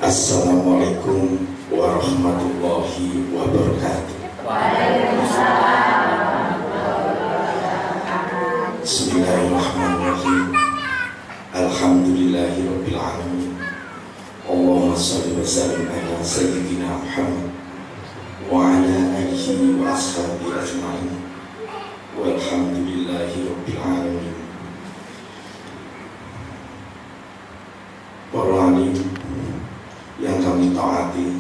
Assalamualaikum warahmatullahi wabarakatuh. Bismillahirrahmanirrahim. Alhamdulillahirabbil alamin. Allahumma shalli wa sallim ala sayyidina Muhammad wa ala alihi wa ashabihi ajma'in. Walhamdulillahirabbil alamin. Para alim yang kami taati,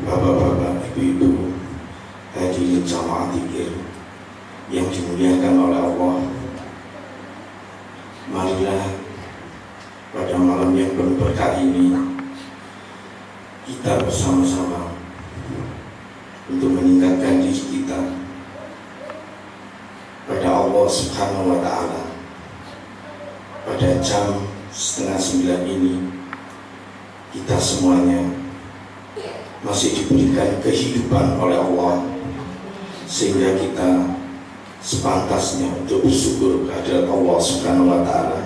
bapak-bapak, ibu-ibu, hadirin jamaah dzikir yang dimuliakan oleh Allah, marilah pada malam yang penuh berkah ini kita bersama-sama untuk meningkatkan diri kita pada Allah Subhanahu wa Ta'ala. Pada jam 8:30 ini kita semuanya masih diberikan kehidupan oleh Allah, sehingga kita sepantasnya untuk bersyukur kehadirat Allah Subhanahu wa Ta'ala.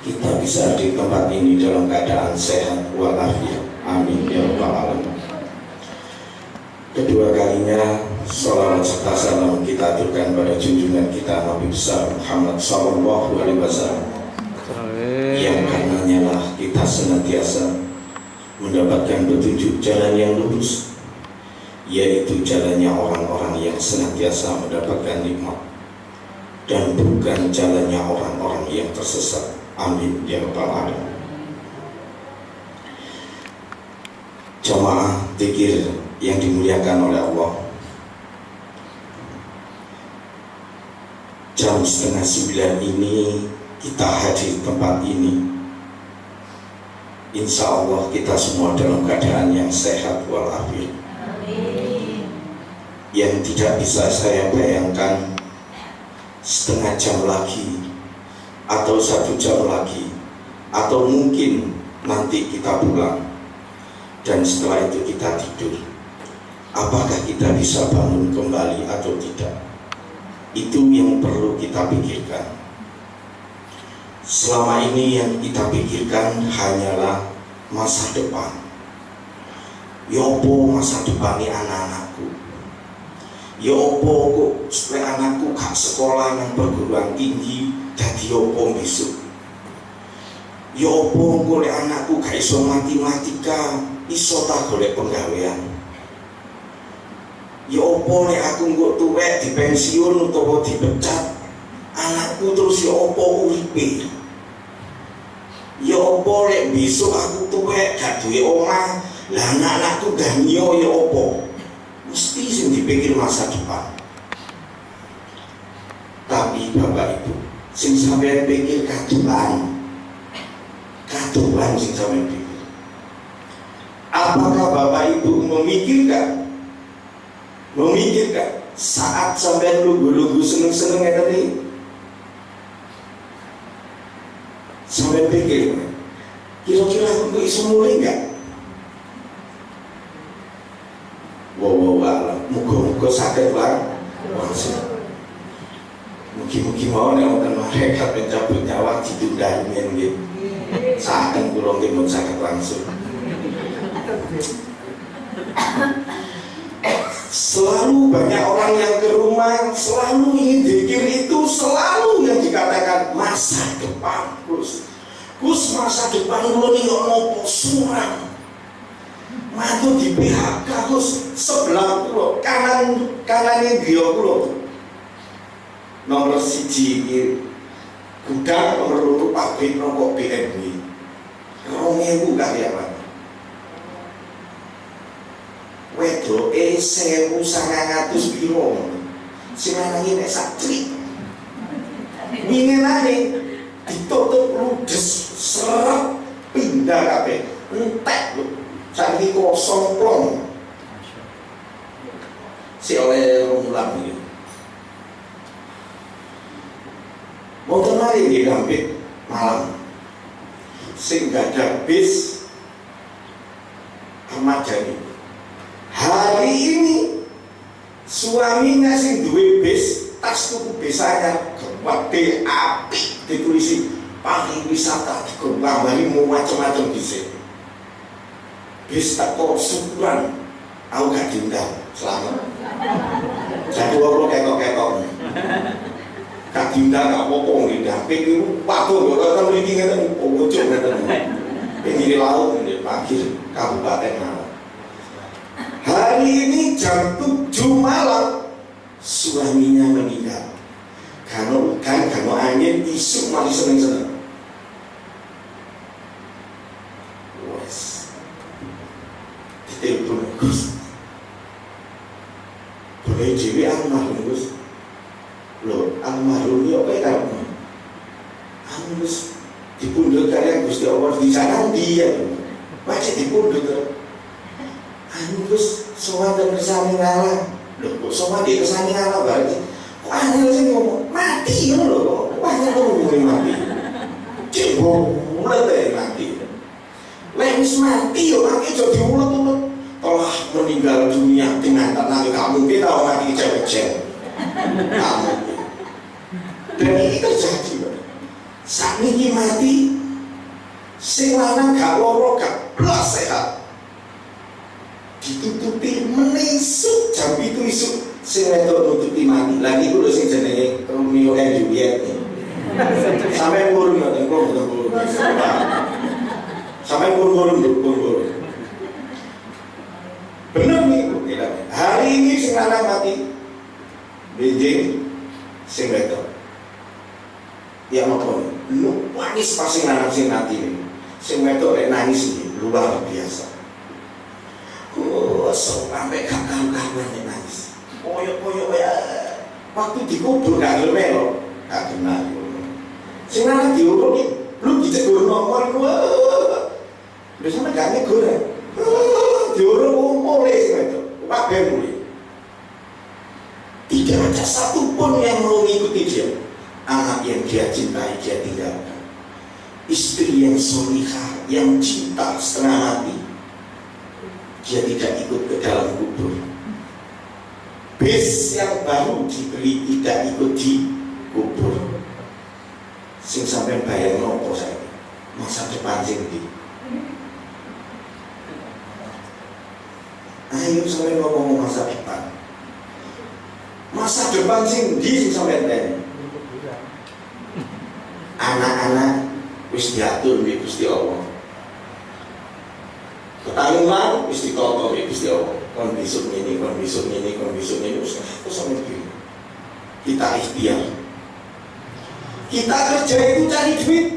Kita bisa di tempat ini dalam keadaan sehat walafiat. Amin ya rabbal alamin. Kedua kalinya shalawat serta salam kita aturkan pada junjungan kita Nabi besar Muhammad sallallahu alaihi wasallam, yang karenanya lah kita senantiasa mendapatkan petunjuk jalan yang lurus, yaitu jalannya orang-orang yang senantiasa mendapatkan nikmat, dan bukan jalannya orang-orang yang tersesat. Amin ya rabbal alamin. Jamaah dzikir yang dimuliakan oleh Allah, jam 8:30 ini kita hadir tempat ini. Insya Allah kita semua dalam keadaan yang sehat walafiat. Yang tidak bisa saya bayangkan setengah jam lagi atau 1 jam lagi, atau mungkin nanti kita pulang dan setelah itu kita tidur, apakah kita bisa bangun kembali atau tidak? Itu yang perlu kita pikirkan. Selama ini yang kita pikirkan hanyalah masa depan. Yopo masa depan ini anak-anakku, yopo kok supaya anakku gak sekolah yang perguruan tinggi, jadi yopo besok. Yopo kok anakku gak iso matematika, iso tak golek penggawean. Yopo nek aku nggo tuwek di pensiun utawa dipecat, anakku terus yopo uripe. Yopo nek besok aku tuwek gak duwe omah, lah anak-anakku ganyo yopo. Mesti sing dipikir masa depan. Tapi Bapak Ibu, sing sampeyan pikir kaduan sing sampeyan pikir. Apakah Bapak Ibu memikirkan saat sampeyan lugu-lugu seneng-seneng ngeten iki? Sampeyan pikir, kira-kira aku iso mulai enggak? Muga-muga sakit lah. Mugi-mugi mau nek wonten malaikat pencabut nyawa ditunda yen nggih. Saken kula nggih mun sakit langsung. Selalu banyak orang yang ke rumah selalu ingin dzikir, itu selalu yang dikatakan masa depan. Gus masa depan kula niki ono suram. Mantu di PHK Gus, sebelah kula kanane griya kula. Nomor 1 iki gudang, nomor 2 pabrik rokok BMW. 2000 karyawan. Wedoke 1900 piro. Sing lanang nek sak trik. Winginane ditutup ludes, seret, pindah kabeh. Entek lho. Cari kosong plong. Si oleh Romulan ini. Wonten mari nggih Kampik malam. Sing gadah bis Ahmad Dhani. Hari ini suaminya sing duwe bis, tas tuku bis anyar Wede apik ditulisi pariwisata digambarin mau macam-macam dhisik. Bis teko syukuran aku gak diundang selamat. Jadi ora ketok-ketok. Gak diundang gak apa-apa ngindamping iku waduh kok kan mriki ngeten ojo ngeten. Pinggir laut ini Pakir Kabupaten Malang. Hari ini jam 7 malam suaminya meninggal. Karena angin isu masih seneng-seneng. Wes. Ditelepon Gus. Boleh dewe almarhum Gus. Loh, almarhum ini apa ya kamu? Gus dipundhut kalian Gusti Allah di sana dia. Macet dipundhut. Gus sowan kersane ngalah. Loh, kok sowan kersane ngalah berarti kok angel sing ngomong mati ngono lho. Wah, ngomong mati. Cebol mulai mati. Lek wis mati yo mati aja diulet-ulet. Telah meninggal dunia dengan tenang kamu kita mati kecil-kecil. Kamu. Dan ini terjadi. Saat ini mati sing lanang gak loro gak blas sehat. Ditutupi menisuk jam itu isuk sing wedok nutupi mati. Lagi ku lho sing jenenge Romeo and Juliet. Sampai kurung ngoten kurung. Sampai kurung. Bener nih, hari ini sing lanang mati. Benjing sing wedok. Ya apa nih? Lu nangis pas sing lanang sing mati nih. Sing wedok rek nangis iki luar biasa. Oh, sampai kakak-kakak nangis. Koyo ya. Waktu dikubur gak melo, gak kenal. Sing lanang diurut iki, lu ditegur nomor gua. Wis sampe gak negur. Diurut mulai sing wedok. Kabeh mulai. Tidak ada satupun yang mau mengikuti dia. Anak yang dia cintai dia tinggalkan. Istri yang solihah, yang cinta setengah mati, dia tidak ikut ke dalam kubur. Bis yang baru dibeli tidak ikut di kubur. Sing sampai bayang nopo saya masa depan sing di. Ayo sampai ngomong masa depan. Masa depan sing di sing sampai tadi. Anak-anak wis diatur mbek Gusti Allah. Ketanggungan wis ditata mbek Gusti Allah. Kon besok ini wis sampe iki. Kita ikhtiar. Kita kerja itu cari duit.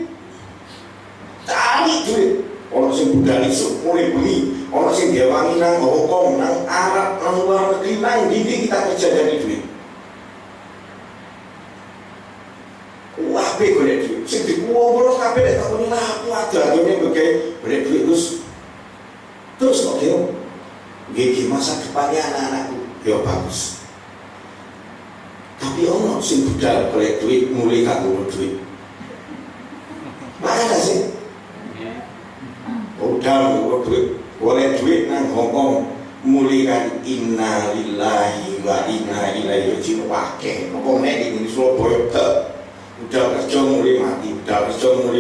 Ono sing budal isuk mulai bengi, ono sing diawangi nang Hong Kong, nang Arab, nang luar negeri, nang ndi kita kerja cari duit. Wah, golek duit. Sing dikumpul kabeh nek takoni lah aku ada-adane golek duit terus kok yo. Nggih masa depannya anak-anakku yo bagus. Tapi ono sing budal golek duit mulai kanggo duit. Mana sih? Budal golek duit nang Hong Kong mulai kan innalillahi wa inna ilaihi raji'un wae. Apa nek iki Surabaya udah kerja mulai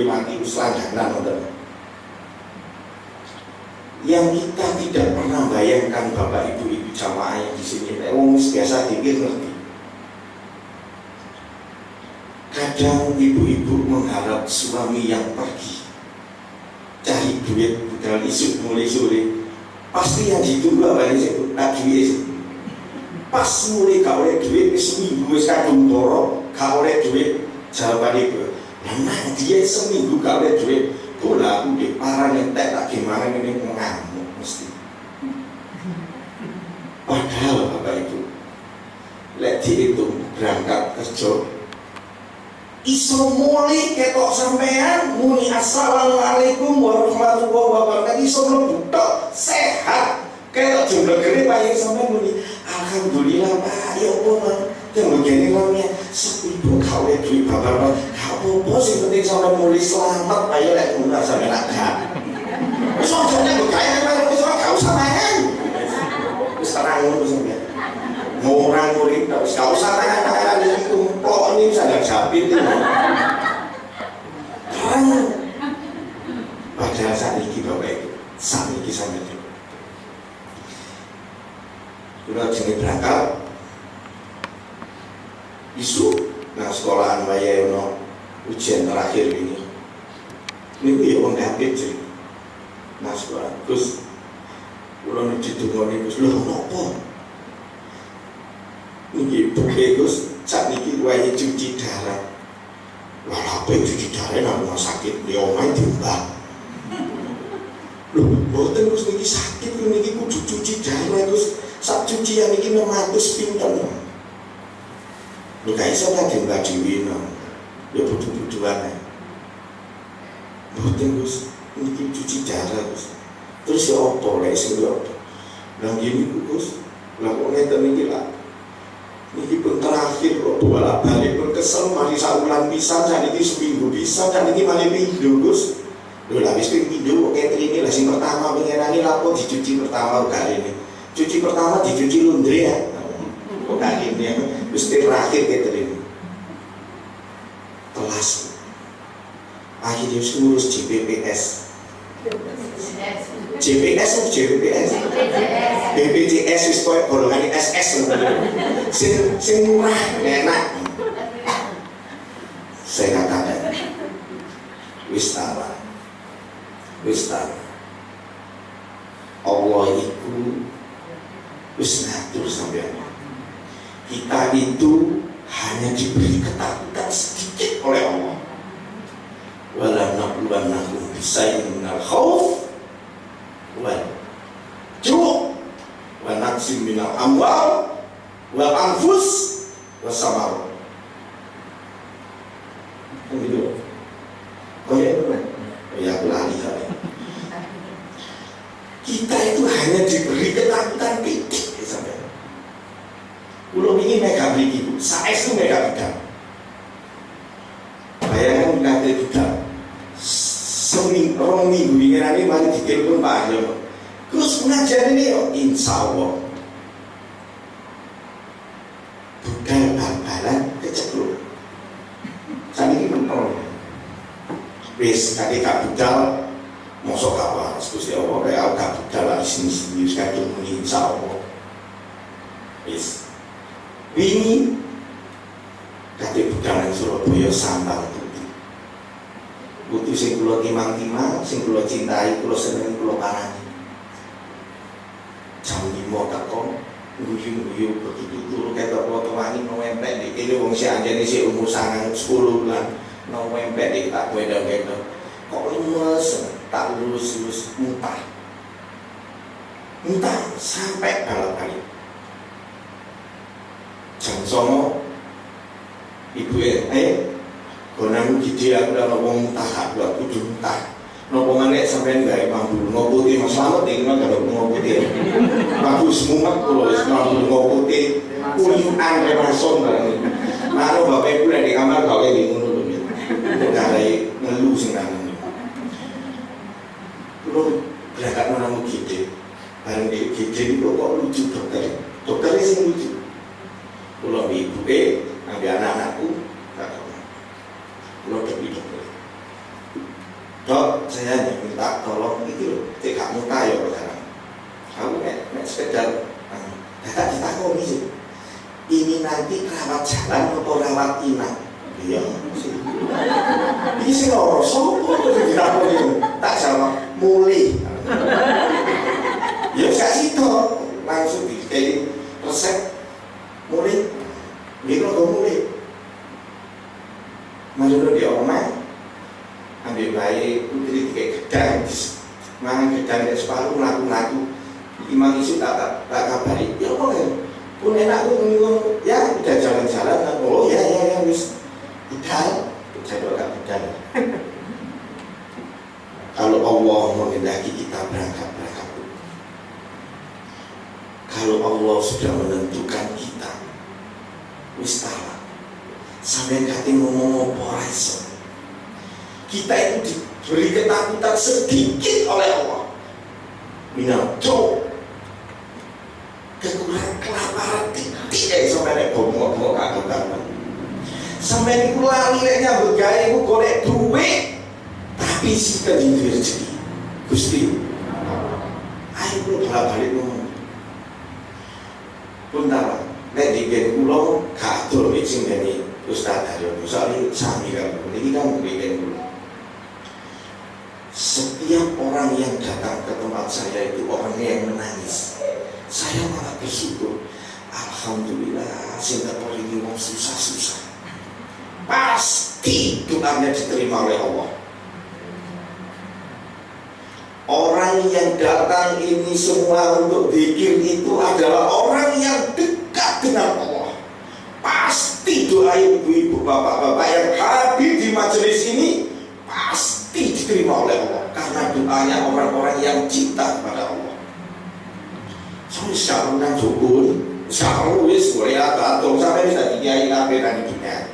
mati, wis langganan ngoten. Yang kita tidak pernah bayangkan Bapak Ibu jamaah yang di sini, wong biasa pikir ngerti. Kadang ibu-ibu mengharap suami yang pergi cari duit budal isuk mulai sore, pasti yang ditunggu apa sih? Duit. Pas mulai gak oleh duit, seminggu wis kadung toro, gak oleh duit. Jawaban itu, memang dia seminggu gak ada duit. Bola aku di parah nyetek tak gimana ini mengamuk mesti. Padahal Bapak Ibu, lek dihitung berangkat kerja, iso mulai ketok sampean muni assalamualaikum warahmatullahi wabarakatuh. Iso mlebu tok sehat. Ketok jumlah gede paling sampean muni alhamdulillah Pak, ya Allah. Yang begini namanya sepibu kau duit bapak apa sih penting sampai mulai selamat ayo lek guna sampai nakal. Soalnya gue kayak memang kau sama kan. Terus terang lu sampai ngurang murid terus kau sama kan itu rokok ini sadar japit itu. Terang. Padahal saat ini Bapak Ibu, saat ini sampai itu. Kalau jenis berangkat, isu, nah sekolahan bayar ujian terakhir ini. Ini ya orang kapit sih. Nah sekolah, terus kalau didungoni Gus, loh nopo? Ini buke Gus, saat ini wajah cuci darah. Lah apa cuci darah nang rumah sakit, dia omai diubah. Loh, boten Gus niki sakit, niki kudu cuci darah Gus. Sak cucian niki 600 pinten. Lho gak iso ta diubah dhewe no. Ya butuh-butuhan ae. Boten Gus, niki cuci darah Gus. Terus ya apa lek sing yo. Lah ngene Gus, lah kok ngeten niki lah. Niki pun terakhir kok bolak-balik pun kesel mari saulan pisan saniki seminggu pisan saniki malih pindho Gus. Lho lah wis ping pindho kok ketrini lah sing pertama pengenane lapo dicuci pertama kali ini. Cuci pertama dicuci laundry ya. Kok kali ini wis terakhir ketrini. Telas. Akhirnya wis ngurus JPPS. JPS atau JPPS? BPJS wis koyo golongan SS sing murah, enak. Saya katakan wis tawa. Allah itu wis ngatur sampeyan. Kita itu hanya diberi ketakutan sedikit oleh Allah. Wala nabluwannakum bisayyin minal khauf wal ju' wa naqsin minal amwal wal anfus was samar. Begitu. Oh ya itu kan? Ya aku lali kali. Kita itu hanya diberi ketakutan titik sampai. Kulo ini mega beli ibu, saya itu mega bidang. Bayangkan kata bidang. Seminggu ini mari ditelepon Pak Aryo. Terus pengajar ini yo, insya Allah. Bukan bal-balan kecekluk. Saat ini mentol. Wis kakek gak budal, mosok apa? Terus ya Allah kayak aku gak budal lah sini sekarang muni insya Allah. Wis. Ini kakek budal yang Surabaya sambang putih sing kula timang-timang, sing kula cintai, kula senengi, kula parani. Jam 5 teko, guyu-guyu begitu turu ketok potongan iki ngempet iki kene wong sing anjene sik umur 9 10 bulan, ngempet iki tak wedok-wedok. Kok lemes, tak lulus muntah. Muntah sampai balap-balik. Jam 9 ibu konan gede aku ora wong muntah aku kudu muntah. Nopo maneh sampean gawe mambu ngoputi Mas Slamet iki mah kalau ngoputi. Bagus mumet kula wis mambu ngoputi. Uyukan remason barang. Maro bapak ibu di kamar gawe di ngono lho. Gawe ngelu sing nang. Kulo berangkat nang gede. Bareng di gede niku kok lucu dokter. Dokter sing lucu. Kulo ibuke ambil anak-anakku Dok, saya hanya minta tolong itu loh, tidak muka ya sekarang. Aku nek sekedar, tidak ditakoni sih. Ini nanti rawat jalan atau rawat inap? Iya sih. Ini sih orang sopo tuh ditakoni. Tak jawab, mulai. Ya kasih toh, langsung dikei resep mulai. Gitu loh mulai. Menurut dia omah ambil bayi putri kayak gedang mangan gedang dari separuh laku-laku imang isu tak kabari ya apa ya pun enak tuh ya udah jalan-jalan oh ya wis budal jadi agak budal. Kalau Allah menghendaki kita berangkat kalau Allah sudah menentukan kita wis tahu sampai kati ngomong apa iso. Kita itu diberi ketakutan sedikit oleh Allah. Minato kekurangan kelaparan tidak sampai nek bongok-bongok kagak. Sampai niku lali nek nyambut gawe iku golek duit, tapi sing duwe rezeki. Gusti, ayo kula bolak-balik ngomong. Punten, nek digen kula gak atur sing ngene Ustaz Haryono, soalnya sami kan, ini kan digen kula. Setiap orang yang datang ke tempat saya itu orangnya yang menangis. Saya malah bersyukur. Alhamdulillah, sing tak perlu wong susah-susah. Pasti doanya diterima oleh Allah. Orang yang datang ini semua untuk zikir itu adalah orang yang dekat dengan Allah. Pasti doa ibu-ibu, bapak-bapak yang hadir di majelis ini pasti diterima oleh Allah, karena doanya orang-orang yang cinta kepada Allah. Soalnya sekarang kan dukun, sekarang wis boleh atau sampai bisa dikiai kabeh nang dunia.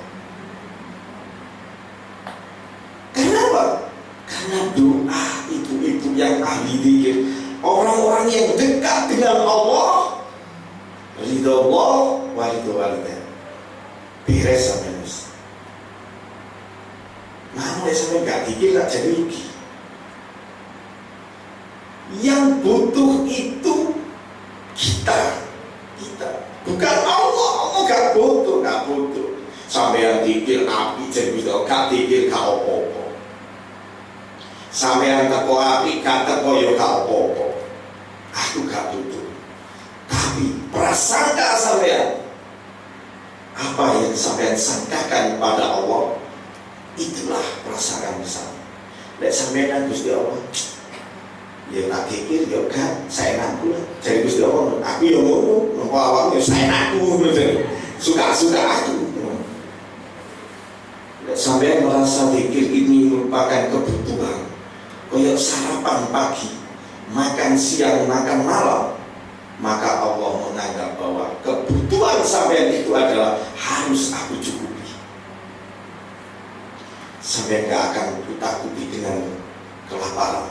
Kenapa? Karena doa ibu-ibu yang ahli zikir, orang-orang yang dekat dengan Allah, ridho Allah wa ridho walidain, beres sampai mus. Namun sampai gak zikir gak jadi rugi. Yang butuh itu kita, bukan Allah. Allah gak butuh. Sampai yang zikir api jadi bisa, gak zikir gak apa-apa. Sampai yang teko api gak teko ya gak apa-apa. Aku gak butuh. Tapi prasangka sampean, apa yang sampean sangkakan pada Allah, itulah prasangka besar. Nek sampean Gusti Allah, ya tak pikir ya kan saya naku lah. Jadi Gusti Allah, aku ya ngono, nopo awakmu ya saya naku, suka-suka aku. Nek sampean merasa pikir ini merupakan kebutuhan, kayak sarapan pagi, makan siang, makan malam, maka Allah menganggap bahwa kebutuhan sampean itu adalah harus aku cukupi. Sampai gak akan ditakuti dengan kelaparan.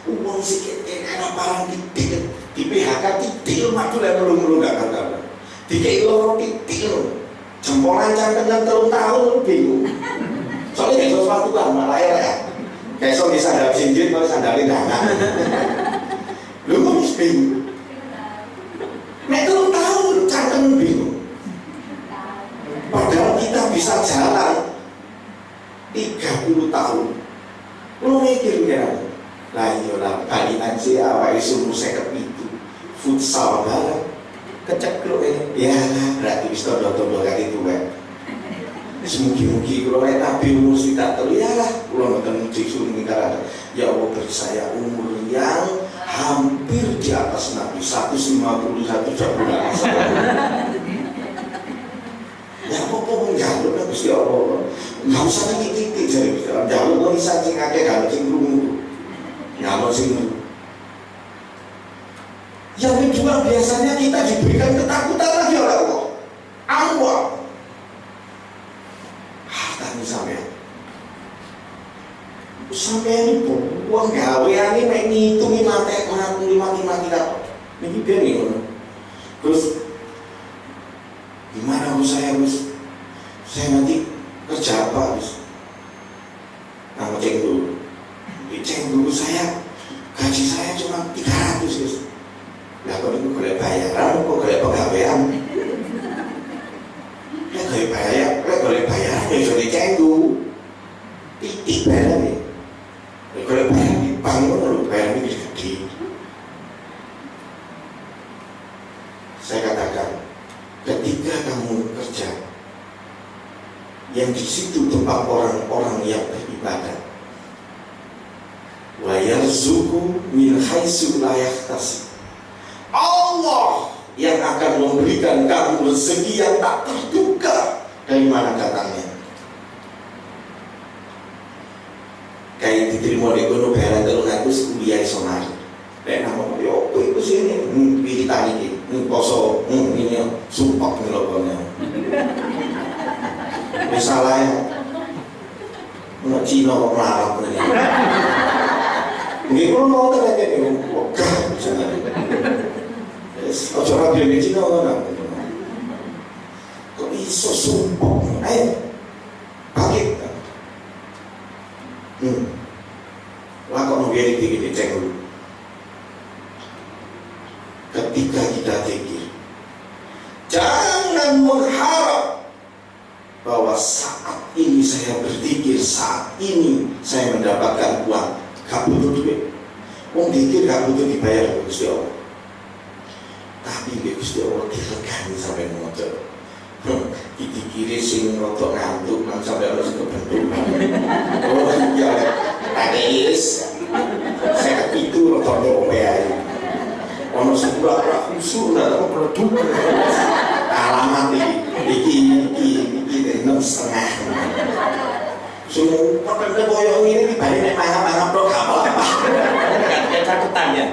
Uang sikit kelaparan titik, di PHK titik, madu lah belum gak kata. Tiga loro titik, jempolan cangkem 3 tahun bingung. Soalnya gak sesuatu kan malah ya. Kayak so bisa sandal cincin, kalau sandalin tangan. Lu kok bisa bingung? Nek 3 tahun cangkem bingung. Padahal kita bisa jalan 30 tahun. Lu mikir ya, lah iyalah balikan sih awal isu musik itu futsal banget kecekluk ini. Ya berarti bisa dodo kali itu kan. Semugi-mugi kalau Nabi umur tidak tahu ya lah. Kalau nonton disuruh nikah, ya Allah beri saya umur yang hampir di atas Nabi 151 jauh ya apa-apa menjalur kan Gusti Allah. Nggak usah titik-titik jadi jalur kok bisa sing akeh gak sing krungu. Nyaman sing. Yang kedua biasanya kita diberikan ketakutan lagi oleh Allah. Allah. Tanya sampean itu uang gaweane mek ngitungi mati dapat. Niki piye ngono. Terus gimana saya Gus? Saya nanti kerja apa Gus? Nah, cek dulu saya gaji saya cuma 300 Gus. Lah kok niku golek bayaran kok golek pegawaian? Lek golek bayaran ya iso dicenggu. Titik barang. Lek golek bayaran di bank lho bayaran iki gede. Saya katakan, ketika kamu kerja yang di situ tempat orang-orang yang beribadah, wa yarzuqu min haitsu la yahtasib, Allah yang akan memberikan kamu rezeki yang tak terduga dari mana datangnya. Kayak diterima di kono bayaran 300 kuliah sonar. Nek nama yo itu sini pilih tadi poso ini sumpah ngeloknya. Misalnya nggak Cina kok melarang ini. Mungkin kalau mau ternyata ini wogah misalnya. Ojo rapi di Cina kan? Kok iso sumpah? Lah kok ngene iki cek dulu. Ketika kita zikir, jangan mengharap bahwa saat ini saya berzikir, saat ini saya mendapatkan uang. Gak butuh duit. Wong zikir gak butuh dibayar oleh Gusti Allah. Tapi Gusti Allah diregani sampai ngono. Dikiri sing rodok ngantuk nang sampai harus kebentuk. Oh iya, Paris. Saya itu rodok nyoba ya. Ono sebuah ora khusyuk ndak produk. Alamat iki 6,5. Semua pertanda koyo ngene iki bali nek mangap-mangap tok gak apa-apa. Kayak catetan ya.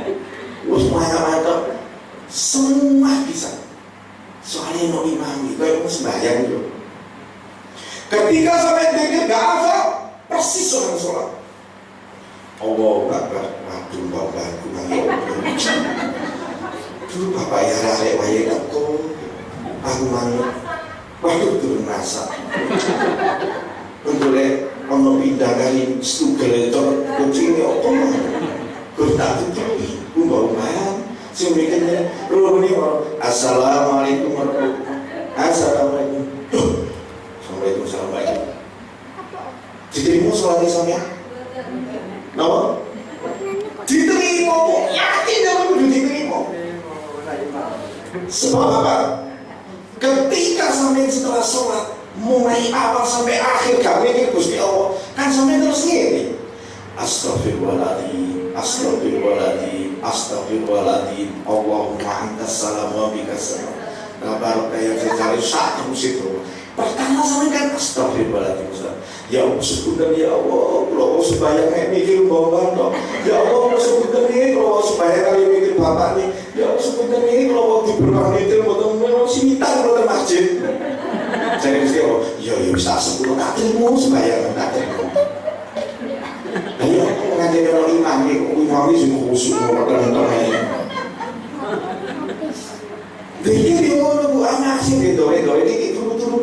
Wis mangap-mangap semua bisa. Soalnya no imam itu yang sembahyang itu. Ketika sampai zikir gak hafal, persis orang sholat. Allahu Akbar, waduh bapakku nang dulu bapak ya rarek wae aku manut. Waduh turun masak. Untuk ono pindah kali stugel itu kucing opo mah. Ku tak tutupi, ku bawa bahan. Sing mikirnya runi assalamualaikum warahmatullahi wabarakatuh. Assalamualaikum. Assalamualaikum warahmatullahi. Diterima sholatnya sampean? Napa? Diterima. Yakin jangan kudu diterima. Sebab apa? Ketika sampai setelah sholat mulai awal sampai akhir gak mikir Gusti Allah, kan sampai terus ngene. Astagfirullahaladzim, astagfirullahaladzim, astagfirullahaladzim. Allahumma antas salam wa bikas salam. Kabar kayak cari satu situ. Pertama sampai kan astagfirullahaladzim. Ya Allah sebutan ya Allah, kalau supaya kayak mikir bawa toh. Ya Allah sebutan ini kalau supaya kali mikir bapak nih. Ya Allah sebutan ini kalau waktu berbang itu mau simitan kalau masjid. Jadi mesti Allah, ya bisa sebelum tak terima supaya tak terima. Ayo ngaji kalau imam ini semua khusus mau nonton ini. Jadi dia mau nunggu anak sih gitu, ini turun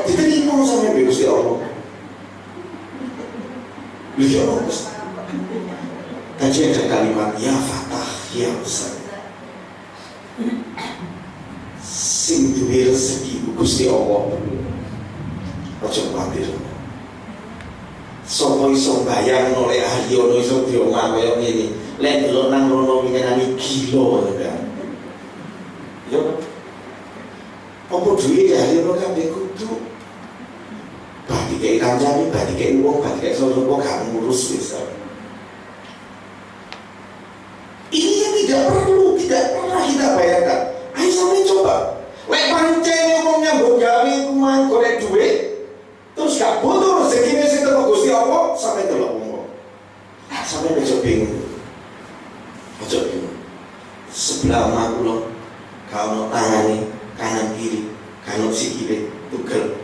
diterima sama Gusti Allah. Beliau tadi ada kalimat ya Fatah ya Ustaz. Sing duwe rezeki Gusti Allah. Ojo kuwatir. Sopo iso bayang oleh ahli ono iso diomong kaya ngene. Lek delok nang rono winginane gila kan. Yo. Apa duwe ahli ono kabeh kudu bagi kayak kancane, bagi kayak uang, bagi kayak sopo gak ngurus bisa. Ini yang tidak pernah kita bayangkan. Ayo sampai coba. Lek pancen ngomongnya mbok gawe kuman golek duit, terus gak butuh rezekine sing teko Gusti Allah sampai delok wong. Sampai besok bingung. Ojo bingung. Sebelah omah kula kaono tangane kanan kiri, kanan sikile tugel.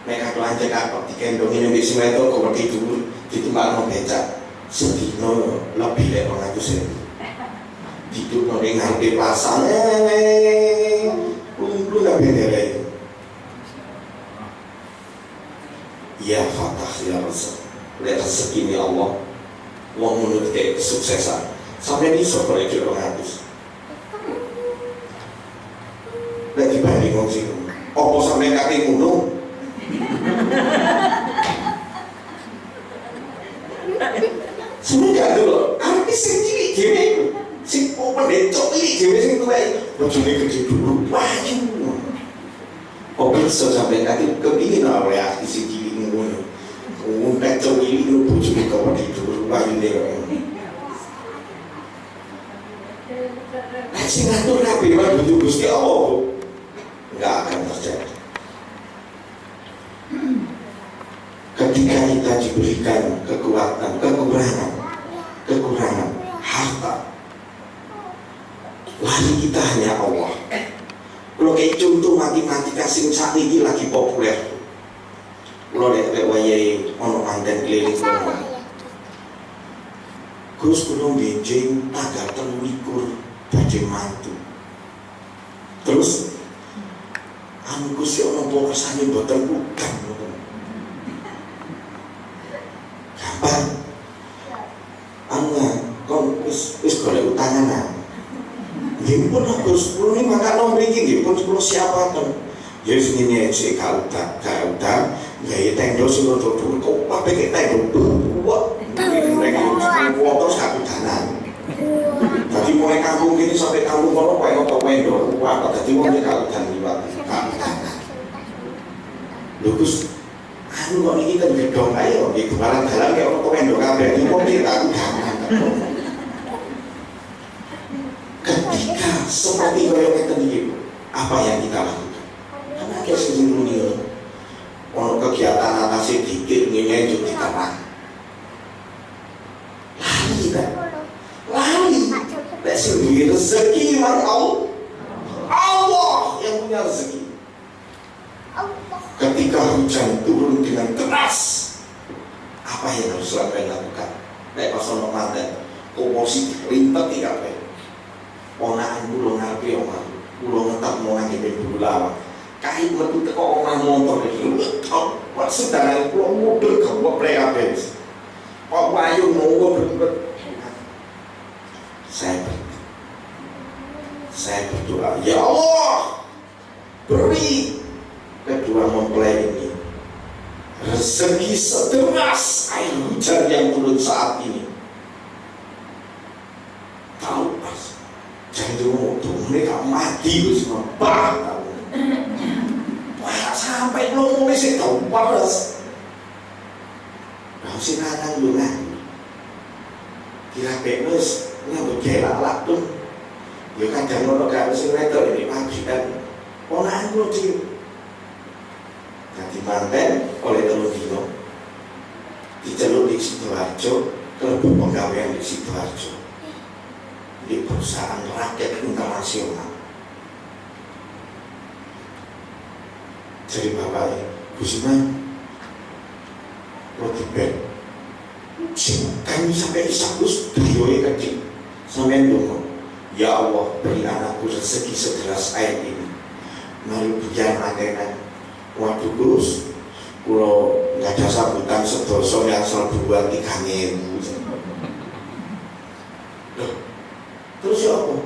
Nek aku lancek apa digendong ini wis metu kok tidur ditumpakno becak sedino lebih dari 200.000. Tidur nang ngarep pasang kumpul kabeh derek. Ya Fatah ya Rasul. Lek rezeki ini Allah wong menurut kayak kesuksesan sampai iso korek 200. Lek dibanding wong sing opo sampe kaki ngono. Semoga dulu, artis sing cilik dhewe iku, sing pendecok cilik dhewe sing tuwek, bojone gede dulu, wahyu. Kok bisa sampai kaki kepingin oleh artis sing cilik ngono. Pendecok cilik lu bojone kok gede dulu, wahyune kok. Sing ngatur kabeh butuh Gusti Allah. Enggak akan terjadi. Ketika kita diberikan kekuatan, kekurangan harta, lari kita hanya Allah. Kalau kayak contoh matematika sing saat ini lagi populer, kalau lihat wayai ono mandan keliling kono, Gus kulo benjing tanggal 23 badhe mantu. Terus anu Gus yo ono kersane mboten udang. Gampang Gus kulo ini makan nomor ini pun kulo siapa tuh? Ya ini si kautan, gaya tenggo sih lo tuh kau pakai tenggo buat terus satu tangan. Jadi mulai kampung ini sampai kampung kalau kau wendo, apa tadi mau dia kautan di bawah kautan. Gus, anu kok ini kan gedong ayo di jalan kayak orang wendo kabeh di kau dia kautan. Ketika seperti yang tadi apa yang kita lakukan? Karena kita sesungguhnya untuk kegiatan atasi dikit ini juga di tanah lari kan? Lari sendiri rezeki memang Allah yang punya rezeki. Ketika hujan turun dengan deras, apa yang harus lakukan? Baik pasal nomaden, komposisi rintet tidak baik. Onaan pulau ngapi omah, pulau ngetap mau ngangge dulu lama. Kain metu teko omah motor iki. Maksud dari pulau mobil kau play abis. Pak Bayu mau berbuat. Saya berdoa, ya Allah, beri kedua mempelai ini rezeki sederas air hujan yang turun saat ini. Tahu pas. Jadi tuh mereka mati lu semua bang. Wah sampai belum mulai sih tahu panas. Kau sih nadang lu kan? Kira penis nyambut gelak tuh. Ya kadang orang gak mesti wetor ini pagi kan. Onaan lu sih. Nanti manten oleh telur dino. Dicelur di Sidoarjo, kelebih pegawaian di Sidoarjo. Di perusahaan rakyat internasional. Jadi bapaknya, Gus Iman, roti bed, kami sampai isakus beliau kecil, sampai dulu, ya Allah beri anakku rezeki sederas air ini. Mari biar adenan, waduh Gus, kalau nggak ada sambutan sedoso yang selalu buat 3.000. Terus ya apa?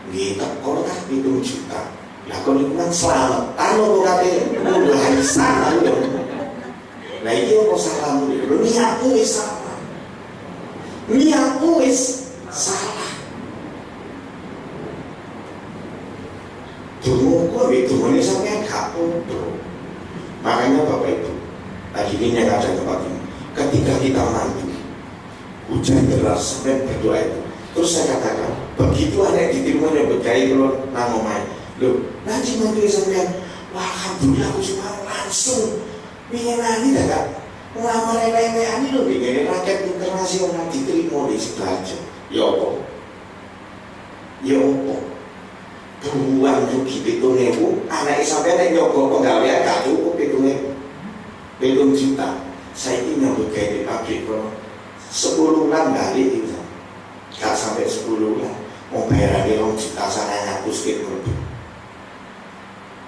Kita kalau tak 7 juta. Lah kalau itu kan selamat. Tano kok kate mulai sana lho. Lah iki apa salahmu lho? Niatmu wis salah. Niatmu wis salah. Dungu kok itu mene sampean gak podo. Makanya Bapak Ibu, tadi ini yang ada tempat ini. Ketika kita mandi, hujan deras sampai berdoa itu. Terus saya katakan, begitu ada di timur yang bergaya kalau nangomai, loh, nanti menteri sampean, wah alhamdulillah aku cuma langsung ingin nani dah ngelamar lele-lelean ini loh, ingin rakyat internasional diterima di Sidoarjo. Ya apa? Ya apa? Buang rugi 7.000, anak sampean yang nyogok pegawai gak cukup 7.000, 7 juta. Saya ini nyambut gaya di pabrik kalau 10 bulan balik itu. Gak sampai 10 bulan mau bayar lagi 2 juta sana 100 gitu lebih.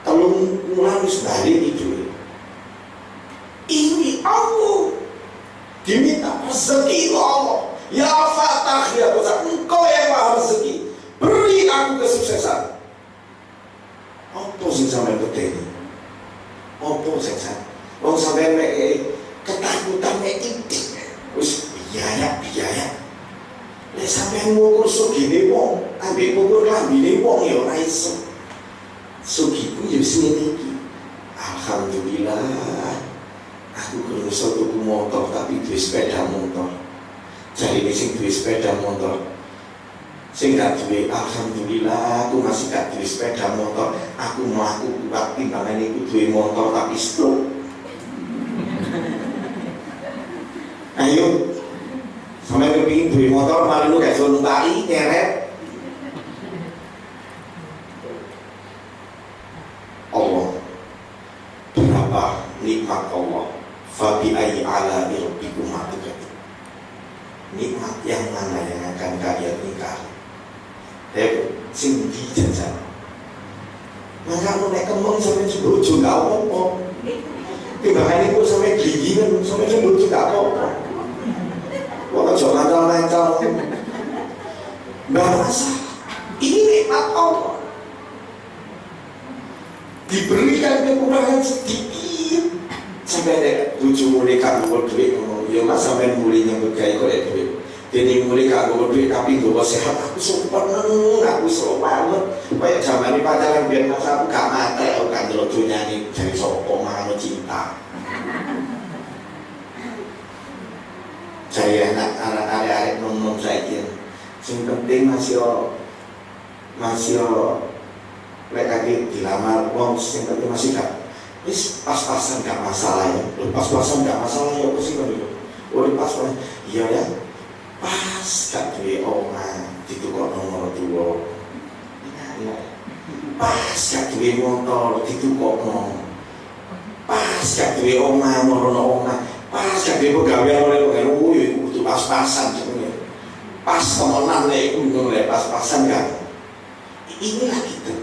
Tolong ulang balik itu. Ini Allah diminta rezeki Allah. Ya Fatah ya Tuhan, Engkau yang maha rezeki, beri aku kesuksesan. Apa sih sampai betini? Apa sih sampai? Wong sampai ketakutan itik. Wis biaya. Nek sampeyan ngukur sugine wong, ambek ngukur lambene wong ya ora iso. Sugiku ya wis ngene iki. Alhamdulillah. Aku kudu iso tuku motor tapi duwe sepeda motor. Jarine sing duwe sepeda motor. Sing gak duwe alhamdulillah aku masih gak duwe sepeda motor. Aku mlaku kuat timbangane iku duwe motor tapi stroke. Ayo sampai kepingin duit motor malah lu gak suruh tali nyeret. Allah berapa nikmat Allah. Fabi ayyi ala rabbikum ma'tukat. Nikmat yang mana yang akan kalian nikah? Sing dijajan. Maka lu naik kembang sampai sebut juga apa-apa. Timbangan itu sampai gelingan sampai sebut juga apa-apa. Wah, jangan macam bahasa ini nikmat Allah. sedikit. Sampai ada bojo mulai gak nggo duit ngomong, ya Mas sampean mulai nyambut gawe kok duit. Dene mulai gak nggo duit tapi nggo sehat aku sumpah aku slow banget. Kayak zamane pacaran biyen Mas aku gak matre aku gak delok dunyane jare sapa mangan cinta. Saya anak arek nom-nom saiki. Sing penting masih lek kaki dilamar wong sing penting masih gak wis pas-pasan gak masalah ya. Pas-pasan gak masalah ya apa sih kan itu. Pas-pasan iya ya. Pas gak duwe omah ditukokno maratuwa. Ya. Pas gak duwe motor ditukokno. Pas gak duwe omah marono omah. Pas gak duwe pegawean oleh pegawai iku kudu pas-pasan jenenge. Pas temenan nek iku ngono pas-pasan kan. Inilah kita.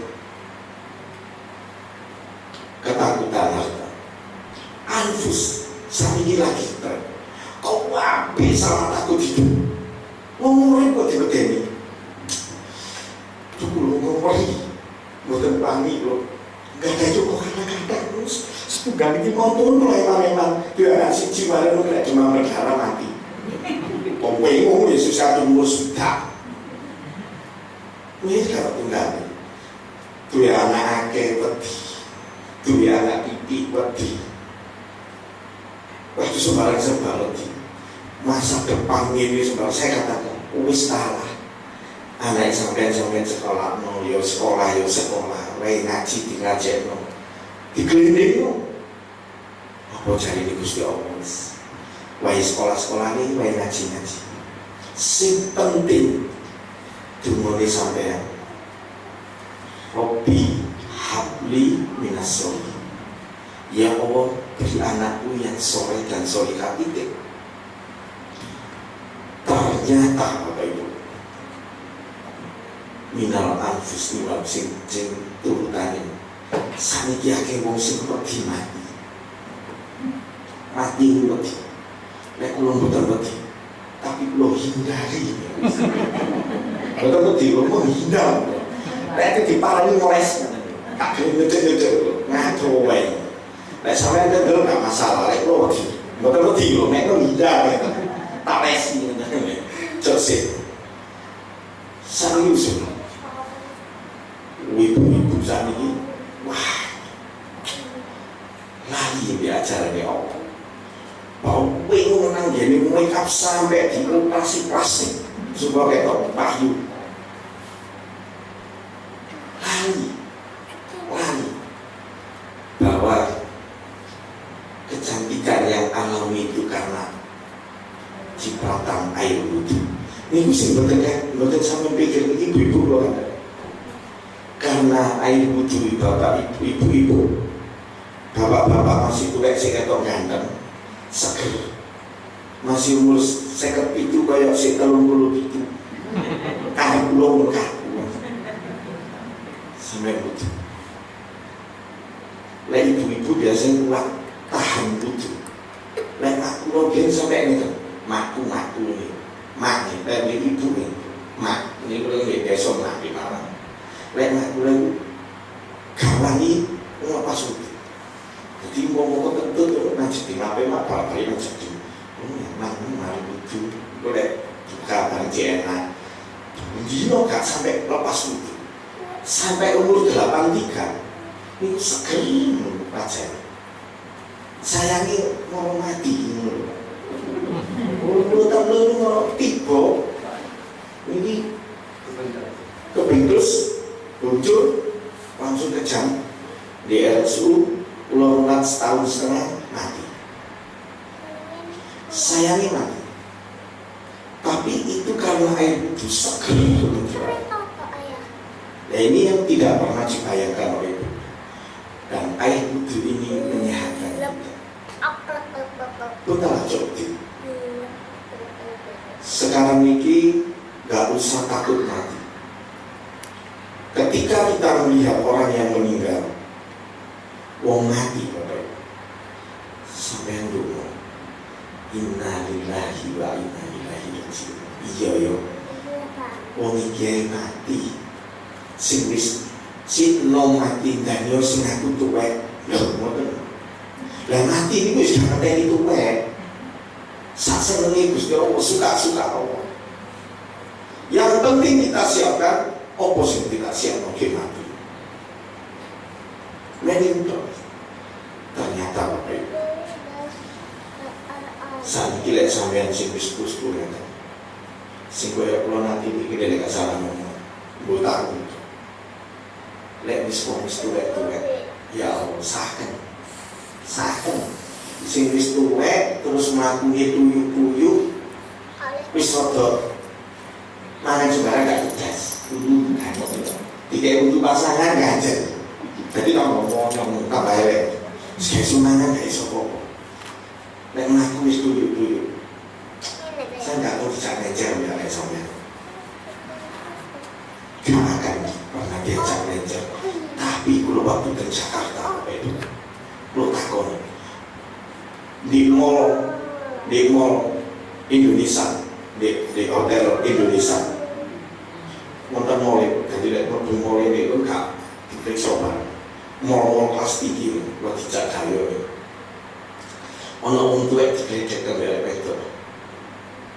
Ketakutan harta. Anfus sambil lagi kita. Kau wabe sama takut hidup. Ngomongin kok dibeteni. Dulu ngomongin. Bukan pangi loh. Gak ada juga kadang-kadang terus. Setunggal ini ngomong memang dia anak si jiwa lu kena cuma berharap mati. Pokoknya Yesus satu umur sudah. Ini kalau tunggal. Tuh anak akeh wedi. Tuh anak pipi wedi. Waktu sembarang masa depan ini sebenarnya saya katakan wis salah. Anak sampean sekolah no, yo sekolah, wae ngaji di ngajekno. Dikelilingi apa cari di Gusti Allah. Wae sekolah ini wae ngaji. Sing penting dumone sampean. Robbi habli minasoli. Ya Allah, beri anakku yang soleh dan solihah itu. Ternyata Bapak Ibu, minal anfus niwal sing turutane saniki akeh wong sing wedi mati wedi nek kula mboten wedi tapi kula hindari mboten wedi kula menghindar nek diparani ngoles tak ngedek-ngedek ngaco wae nek sampeyan ndel gak masalah nek kula wedi mboten wedi lho nek menghindar tak lesi jose serius ibu-ibu saat ini wah lagi diajarannya Allah bahwa menang jadi make up sampai di operasi plastik sebagai payu lagi bahwa kecantikan yang alami itu karena cipratan air wudhu. Ini mesti betul sampai pikir ibu-ibu loh kan. Karena air wudhu bapak ibu-ibu, bapak-bapak masih tuwek sing ketok ganteng, seger, masih umur 50 itu kayak 30 itu, kayak pulau kaku, sampai wudhu. Lah ibu-ibu biasanya kuat tahan wudhu. Lah aku biar sampai ini kan, maku nih, mak nih, lah ibu nih, mak ini kalau nggak besok mak di malam. Lek mulai kawangi ngelepas itu. Jadi mau ketemu nanti di ngapain mak balik nanti. Mari butuh, boleh buka barang JNA. Dino gak sampai lepas itu, sampai umur 83 ini seger pacar. Sayangi mau mati umur tahun lalu mau tiba ini kebentus muncul langsung kejam di RSU Pulau Runat setahun setengah mati. Sayangi mati. Tapi itu karena air wudhu seger. Nah ini yang tidak pernah dibayangkan oleh ibu. Dan air wudhu ini menyehatkan kita. Betul coba. Sekarang ini gak usah takut mati. Ketika kita melihat orang yang meninggal, wong mati, Bapak, sampai dulu, innalillahi wa inna ilaihi raji'un. Iya yo, wong iki mati, sing wis si no mati dan yo sing aku tuwek, yo ngoten. Lah mati ini wis gak ngerti itu sak senenge Gusti Allah, suka-suka Allah. Yang penting kita siapkan apa sing kita siapkan ke mati. Menentu ternyata Bapak Ibu saat ini sampean sing wis kusku ya sing koyo kula nanti iki nek salah ngomong mbok tak lek wis tuwek ya Allah saken sing wis tuwek terus mlaku tuyu-tuyu wis rada mangan sembarang gak tugas kan dikek untuk pasangan ganjen jadi ngomong tambah elek sing semangat gak iso kok nek mlaku wis tuyu-tuyu saya nggak tahu diajak ngejar ya kayak sampean gak akan pernah diajak ngejar tapi kalau waktu ke Jakarta apa itu lo takon di mall Indonesia di hotel Indonesia nonton mall jadi nonton mall ini kan gak diperiksa mall kelas tinggi lo dijak kayu ono wong tuwek digledek ke elevator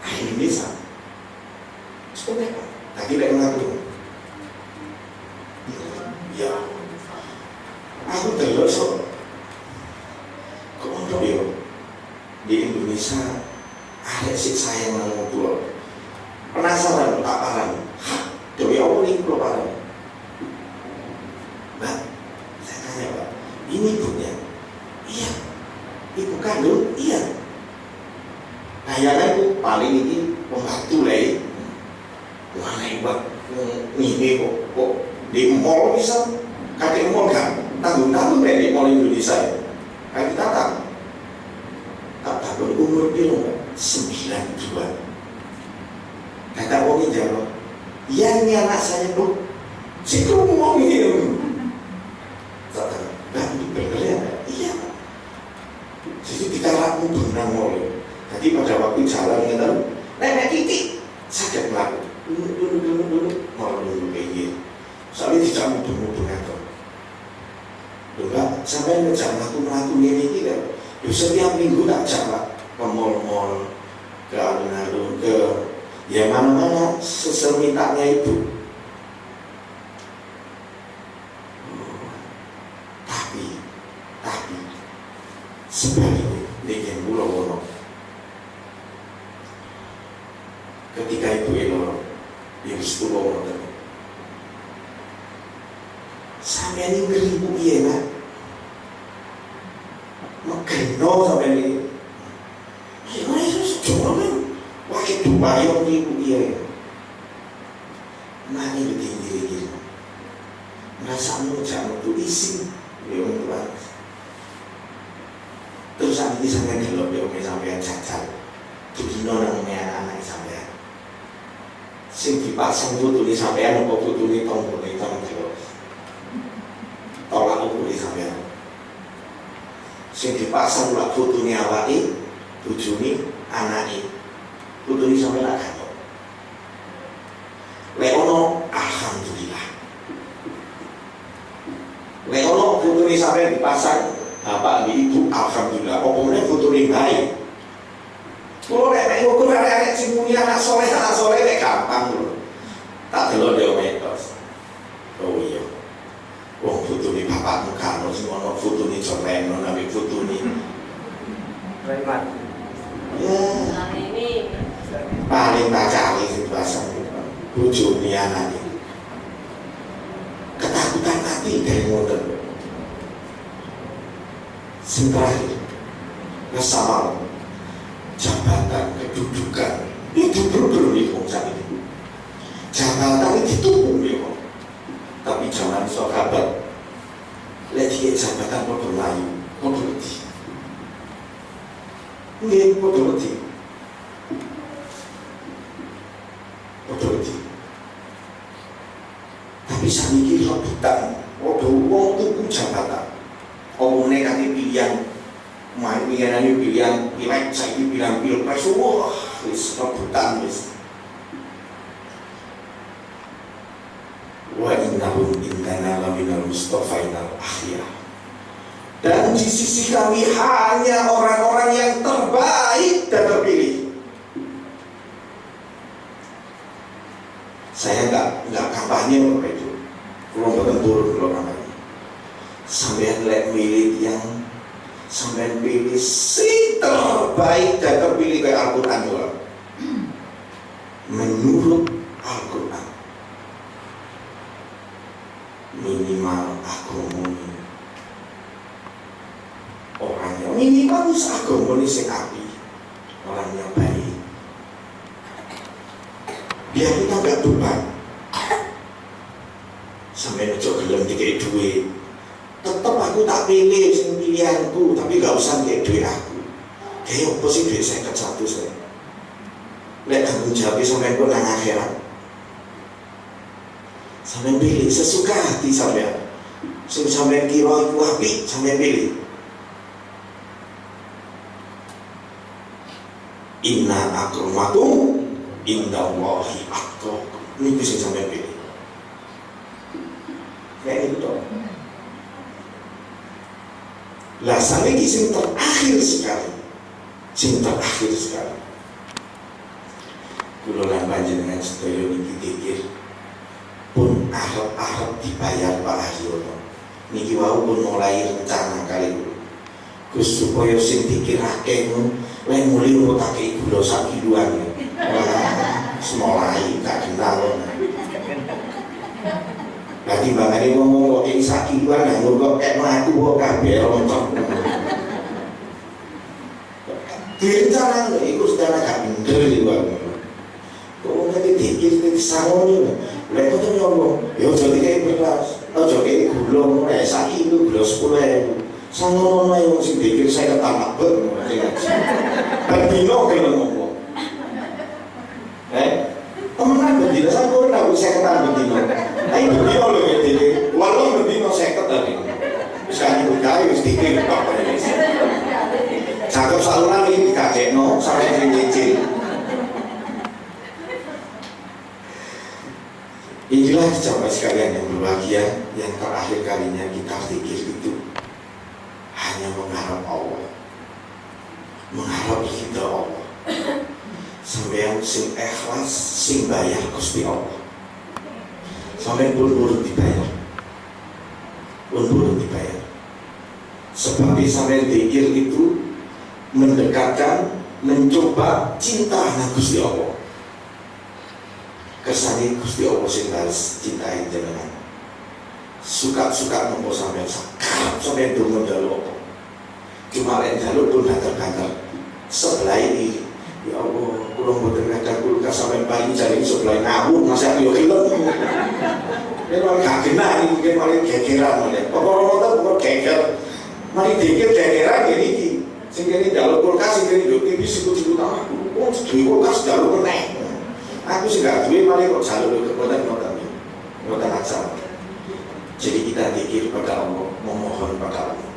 Indonesia sebenarnya tadi lek ngaku ya aku delok so kok ono yo di Indonesia ada sih sayang nang tuwa penasaran tak parang demi apa nih kalau parang Mbak saya tanya Pak ini ibunya iya ibu kandung iya kayaknya aku paling ini pembantu lah mana hebat ini kok di mall bisa kata mall kan tanggung-tanggung di mall Indonesia kan kita tak takut umur dia 92 kata orang jawab iya ini anak saya tuh si ngomong ini kata nah itu bener ya iya jadi kita laku benang mall jadi pada waktu jalan kita nenek titik sakit melaku dulu mau dulu kayak gitu soalnya tidak mudah-mudah itu enggak sampai ngejak melaku ini kan setiap minggu tak jalan ke mall-mall ke alun-alun ke ya mana-mana sesemintanya itu tapi sebaliknya dengan Pulau ketika itu elok yang sepuluh orang sampai ini ngeribu iya kan megeno sampai ini gimana itu cuma kan wakil dua yang ngeribu iya nah ini tinggi merasa jangan itu isi dia orang tua terus saat ini sampai gelap dia sampai cacat jadi nonangnya anak-anak sampai sing dipasang foto ini sampean apa foto ini tombol ini tombol tolak ukur ini sampean sing dipasang pula foto ini awake tujuh ini anak ini foto ini sampean agak leono alhamdulillah leono foto ini sampean dipasang bapak di ibu alhamdulillah pokoknya foto ini baik kalau nek ngukur arek-arek sing muni anak soleh nek gampang lho. Tak delok yo metos. Oh iya. Wong fotone bapakmu karo sing ono fotone Joreno nami fotone. Preman. Ya. Nah ini paling bacali sing pasang bojone anake. Ketakutan hati dari ngoten. Sing terakhir. Ngesal jabatan, kedudukan itu berburu di kongsa ini jabatan itu ditumpung ya tapi jangan sahabat lihat jabatan kau berlayu kau berhenti ini kau berhenti tapi saya mikir rebutan waduh uang tuku jabatan kau negatif pilihan main pilihan pilek saya bilang pilpres wah wis rebutan wis wa innahum indana laminal mustafainal akhirah Dan di sisi kami hanya orang-orang yang terbaik dan terpilih. Saya nggak kampanye Bapak itu. Kalau nggak turun kalau kampanye. Sampai lihat milih yang sampai pilih si terbaik dan terpilih kayak Al-Quran juga. Menurut Al-Quran, minimal agama orangnya minimal agama ini sing api, orangnya baik. Biar kita nggak beban. Sampai ngejok gelem dikei duit. Tetap aku tak pilih sing pilihanku, tapi gak usah kayak duit aku. Kayak apa sih duit saya satu saya? Lek tanggung jawab sampai pun nang akhirat. Sampai pilih sesuka hati sampai. Sing sampai kira iku apik sampai pilih. Inna akramakum indallahi atqakum. Ini bisa sampai pilih. Kayak itu dong. Lah saniki sing terakhir sekali. Sing terakhir sekali. Kula lan panjenengan sedaya niki pikir pun arep-arep dibayar Pak Haryono. Niki wau pun mulai rencana kali kula. Gus supaya sing dikirake lain muli ngutake gula sak kiloan. Wah, semolai gak kenal. Lah timbangane ngomong kok ing sak kiloan nang kok kek mlaku kok kabeh rontok. Direncana iku sedana gak bener iki wae. Kok nek dikir sangon lek kok ngomong yo aja dikek beras, aja dikek gula nek sak kilo gula 10.000. Sangon ae wong sing dikir saya ketamak ben. Bendino gelem ngomong. Temenan bendino sampun aku 50 bendino. Ayo bendino lho ya dhewe. Walau bendino 50 tadi. Wis kan bukae wis dikir kok wis. Cakep saluran iki dikakekno sampe sing nyicil. Inilah jamaah sekalian yang berbahagia, yang terakhir kalinya kita pikir itu hanya mengharap Allah, mengharap ridha Allah. Sampai sing ikhlas, sing bayar Gusti Allah. Sampai buru-buru dibayar, buru-buru dibayar. Sebab sampai pikir itu mendekatkan, mencoba cinta dengan Gusti Allah. Kersane Gusti Allah sing balas cintai jenengan. Suka-suka nopo sampeyan sakap sampeyan donga njaluk apa. Cuma lek njaluk pun banter-banter. Sebelah ini ya Allah, kula mboten ngadah kulkas sampeyan paling jare sebelah ngawur masih aku yo gelem. Nek ora gak genah iki mungkin malah gegeran malah. Apa-apa kok geger. Mari dikir gegeran ngene iki. Sing kene njaluk kulkas sing kene yo TV sikut-sikut aku. Oh, duwe kulkas njaluk meneh. Aku sih gak duwe malah kok jalur kekuatan-kekuatan asal. Jadi kita zikir pada Allah, memohon pada Allah.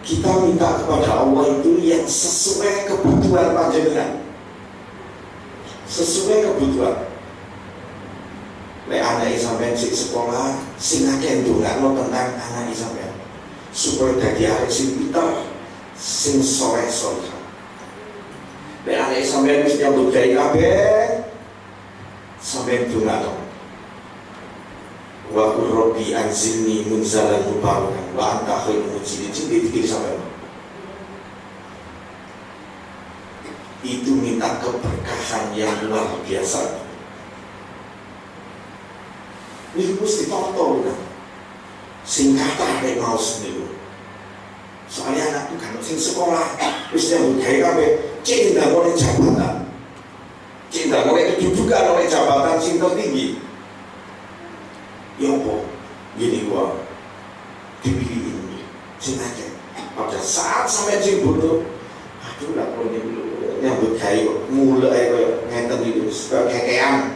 Kita minta kepada Allah itu yang sesuai kebutuhan panjenengan, sesuai kebutuhan. Lek anak sampean sing sekolah, sing akeh ndongakno tentang anak sampean supaya dadi arek sing pinter, sing soleh-soleh. Nek anak sampeyan wis nyambut gawe kabeh, sampeyan ndongakno. Wa qur rabbi anzilni munzalan mubarakan wa anta khairul munzilin. Dikir sampeyan. Itu minta keberkahan yang luar biasa. Ini mesti toto kan. Sing kata nek mau sendiri. Soalnya anak itu kan sing sekolah wis nyambut gawe kabeh. Cinta oleh jabatan, cinta oleh kedudukan, oleh jabatan sing tertinggi. Ya apa? Gini gua dipilih ini, cinta aja. Pada saat sampai sing butuh, aduh lah kalau nyambut gawe mulai ngeten itu kekean,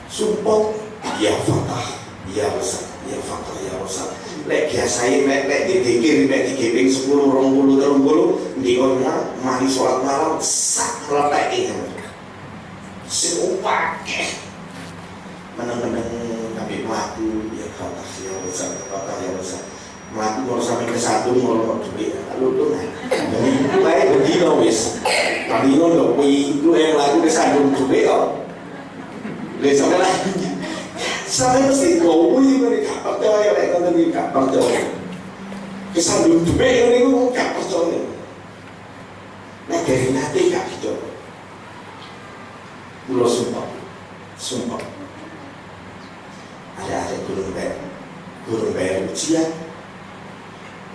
support, ya fatah, ya besar, ya fatah, ya besar. Lek biasain lek dikir lek digeping 10 20 30 ndikona mari salat malam sak lepeke sing upake meneng-meneng tapi mlaku ya fatah ya besar melaku kalau sampai ke satu mau duit lalu tuh jadi itu baik begini wis tapi lo itu yang laku ke satu duit kok sampai lagi sampai mesti kau ini gak percaya lek ngoten iki gak percaya kesandung duit niku gak percaya nek dari nanti gak percaya kula sumpah ada gurung bayar ujian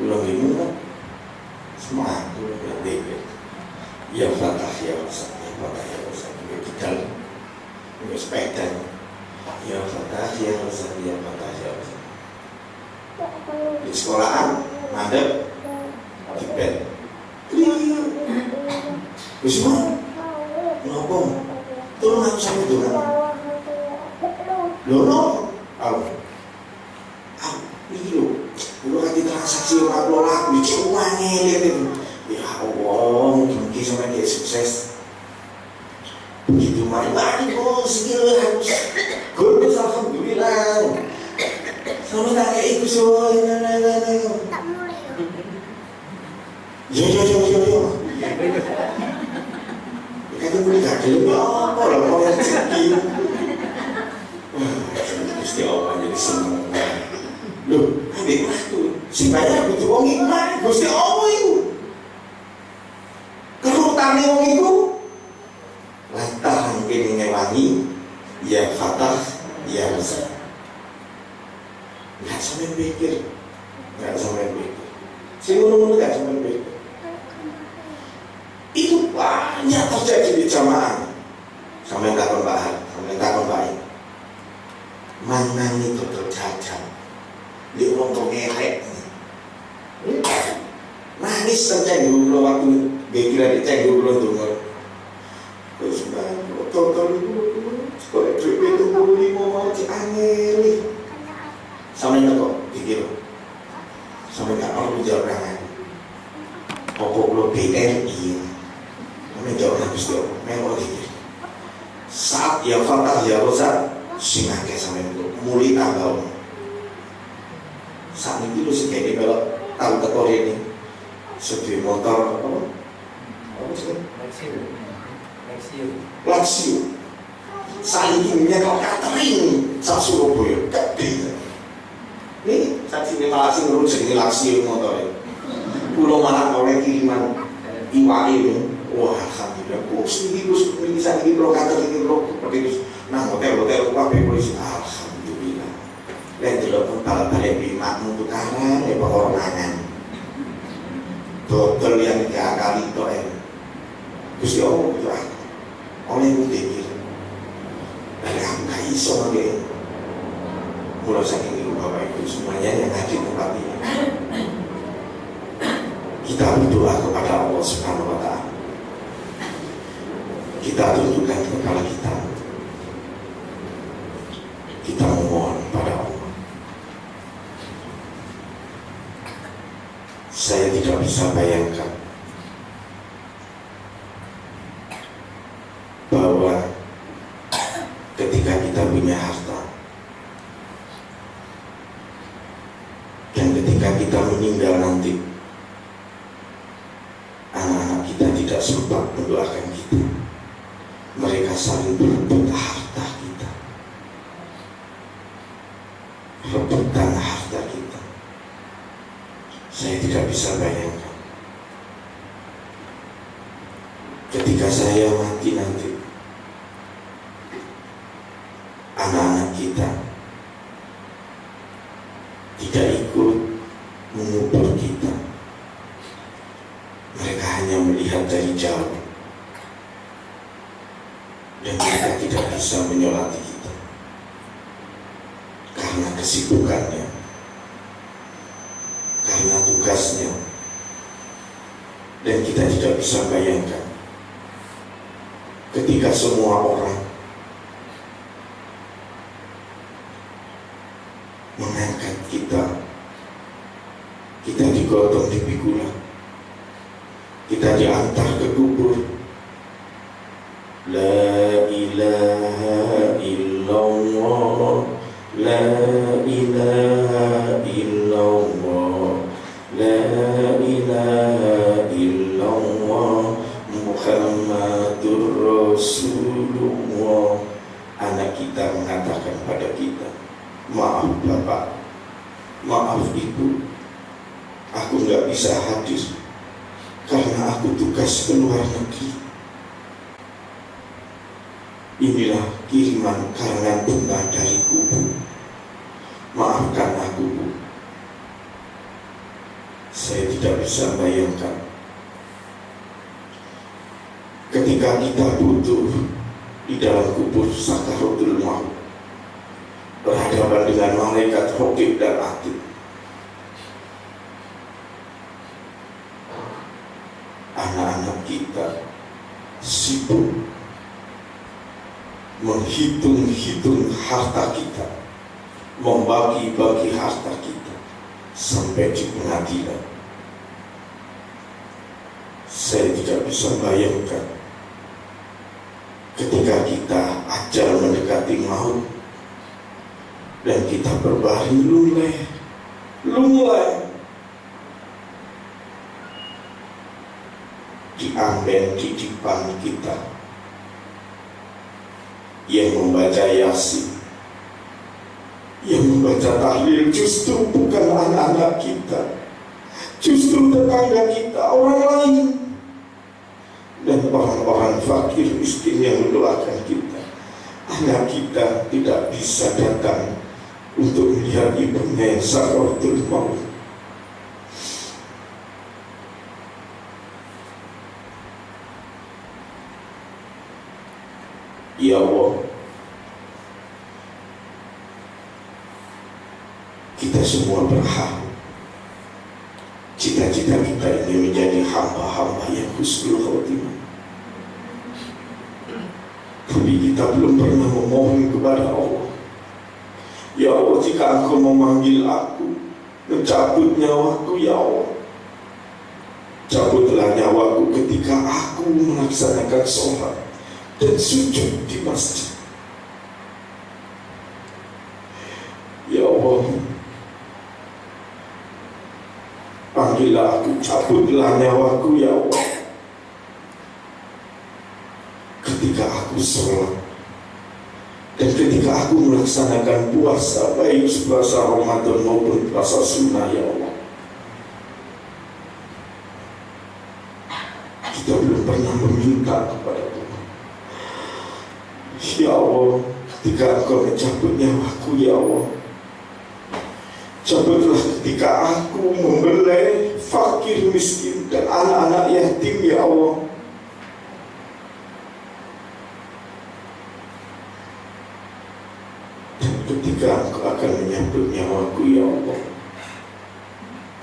kula bingung semua kula dhewe ya fatah ya usah kita sepeda ya fatah ya usah di sekolahan mandek di bed wis mau ngopo tolong aku sampe dongan lho iki lho kula kate transaksi ora kula laku iki uang ngelir ya Allah mungkin sampe dia sukses begitu mari bos iki harus gue alhamdulillah sama tak kayak itu so tak mulai yo kata mulai gak ada apa lah mau rezeki mesti Allah jadi seneng loh adik itu si banyak butuh wong iku mah mesti Allah itu kerutane wong iku lantaran kene ngewangi ya fatah ya rezeki nggak sampai pikir sih ngomong nggak sampai pikir itu banyak terjadi di jamaah sampai takon baik manang itu terjajah di orang tuh ngelek nangis terjadi dulu waktu begitu dicek dulu terus total itu sekolah trip itu mau angeli sampai nggak kok pikir sampai nggak mau jawab rangan pokok lo BRI sampai jawab habis itu memang pikir saat ya fatah ya rosa singake sampai itu mulai tanggal saat ini lu sih kayak kalau tahu tekor ini sedih motor apa sih Laksio saat ini kalau catering sak Surabaya gede ini saat ini malah sih ngurus jadi Laksio motornya pulau malah oleh kiriman iwa ini wah alhamdulillah kok sendiri terus bisa ini lo catering lo seperti itu nah hotel polisi alhamdulillah dan jelas balik bimak untuk kanan ya pengorangan total yang 3 kali itu terus ya Allah itu oleh mudikir dari aku gak iso lagi mulai saking itu Bapak Ibu semuanya yang hadir tempat ini kita berdoa kepada Allah Subhanahu wa Ta'ala kita tundukkan kepala kita memohon pada Allah. Saya tidak bisa bayangkan bahwa ketika kita punya harta dan ketika kita meninggal nanti anak-anak kita tidak sempat mendoakan kita, mereka saling berebut harta kita, rebutan harta kita. Saya tidak bisa bayangkan ketika saya mati nanti anak-anak kita tidak ikut mengubur kita, mereka hanya melihat dari jauh dan mereka tidak bisa menyolati kita karena kesibukannya, karena tugasnya, dan kita tidak bisa bayangkan ketika semua orang mengangkat kita digotong di pikula, kita diantar ke kubur. La ilaha illallah, la ilaha illallah, Muhammadur Rasulullah. Anak kita mengatakan pada kita, maaf Bapak, maaf Ibu, aku nggak bisa hadir karena aku tugas ke luar negeri. Inilah kiriman karangan bunga dariku, Bu. Maafkan aku, Bu. Saya tidak bisa bayangkan ketika kita butuh di dalam kubur sakaratul maut, berhadapan dengan malaikat Raqib dan Atid. Anak-anak kita sibuk menghitung-hitung harta kita, membagi-bagi harta kita sampai di pengadilan. Saya tidak bisa bayangkan ketika kita ajal mendekati maut dan kita berbaring lunglai diambil di depan kita yang membaca Yasin, yang membaca tahlil justru bukan anak-anak kita, justru tetangga kita, orang lain, dan orang-orang fakir miskin yang mendoakan kita. Anak kita tidak bisa datang untuk melihat ibunya yang sakaratul maut. Ya Allah, kita semua berhak cita-cita kita ini menjadi hamba-hamba yang husnul khotimah. Tapi kita belum pernah memohon kepada Allah, ya Allah, jika Engkau memanggil aku, mencabut nyawaku, ya Allah, cabutlah nyawaku ketika aku melaksanakan sholat dan sujud di masjid. Ya Allah, panggillah aku, cabutlah nyawaku, ya Allah, ketika aku sholat dan ketika aku melaksanakan puasa, baik puasa Ramadan maupun puasa sunnah, ya Allah. Kita belum pernah meminta kepada Tuhan. Ya Allah, ketika Engkau mencabut nyawaku, ya Allah, cabutlah ketika aku membelai fakir miskin dan anak-anak yatim, ya Allah. Dan ketika Engkau akan menyambut nyawaku, ya Allah,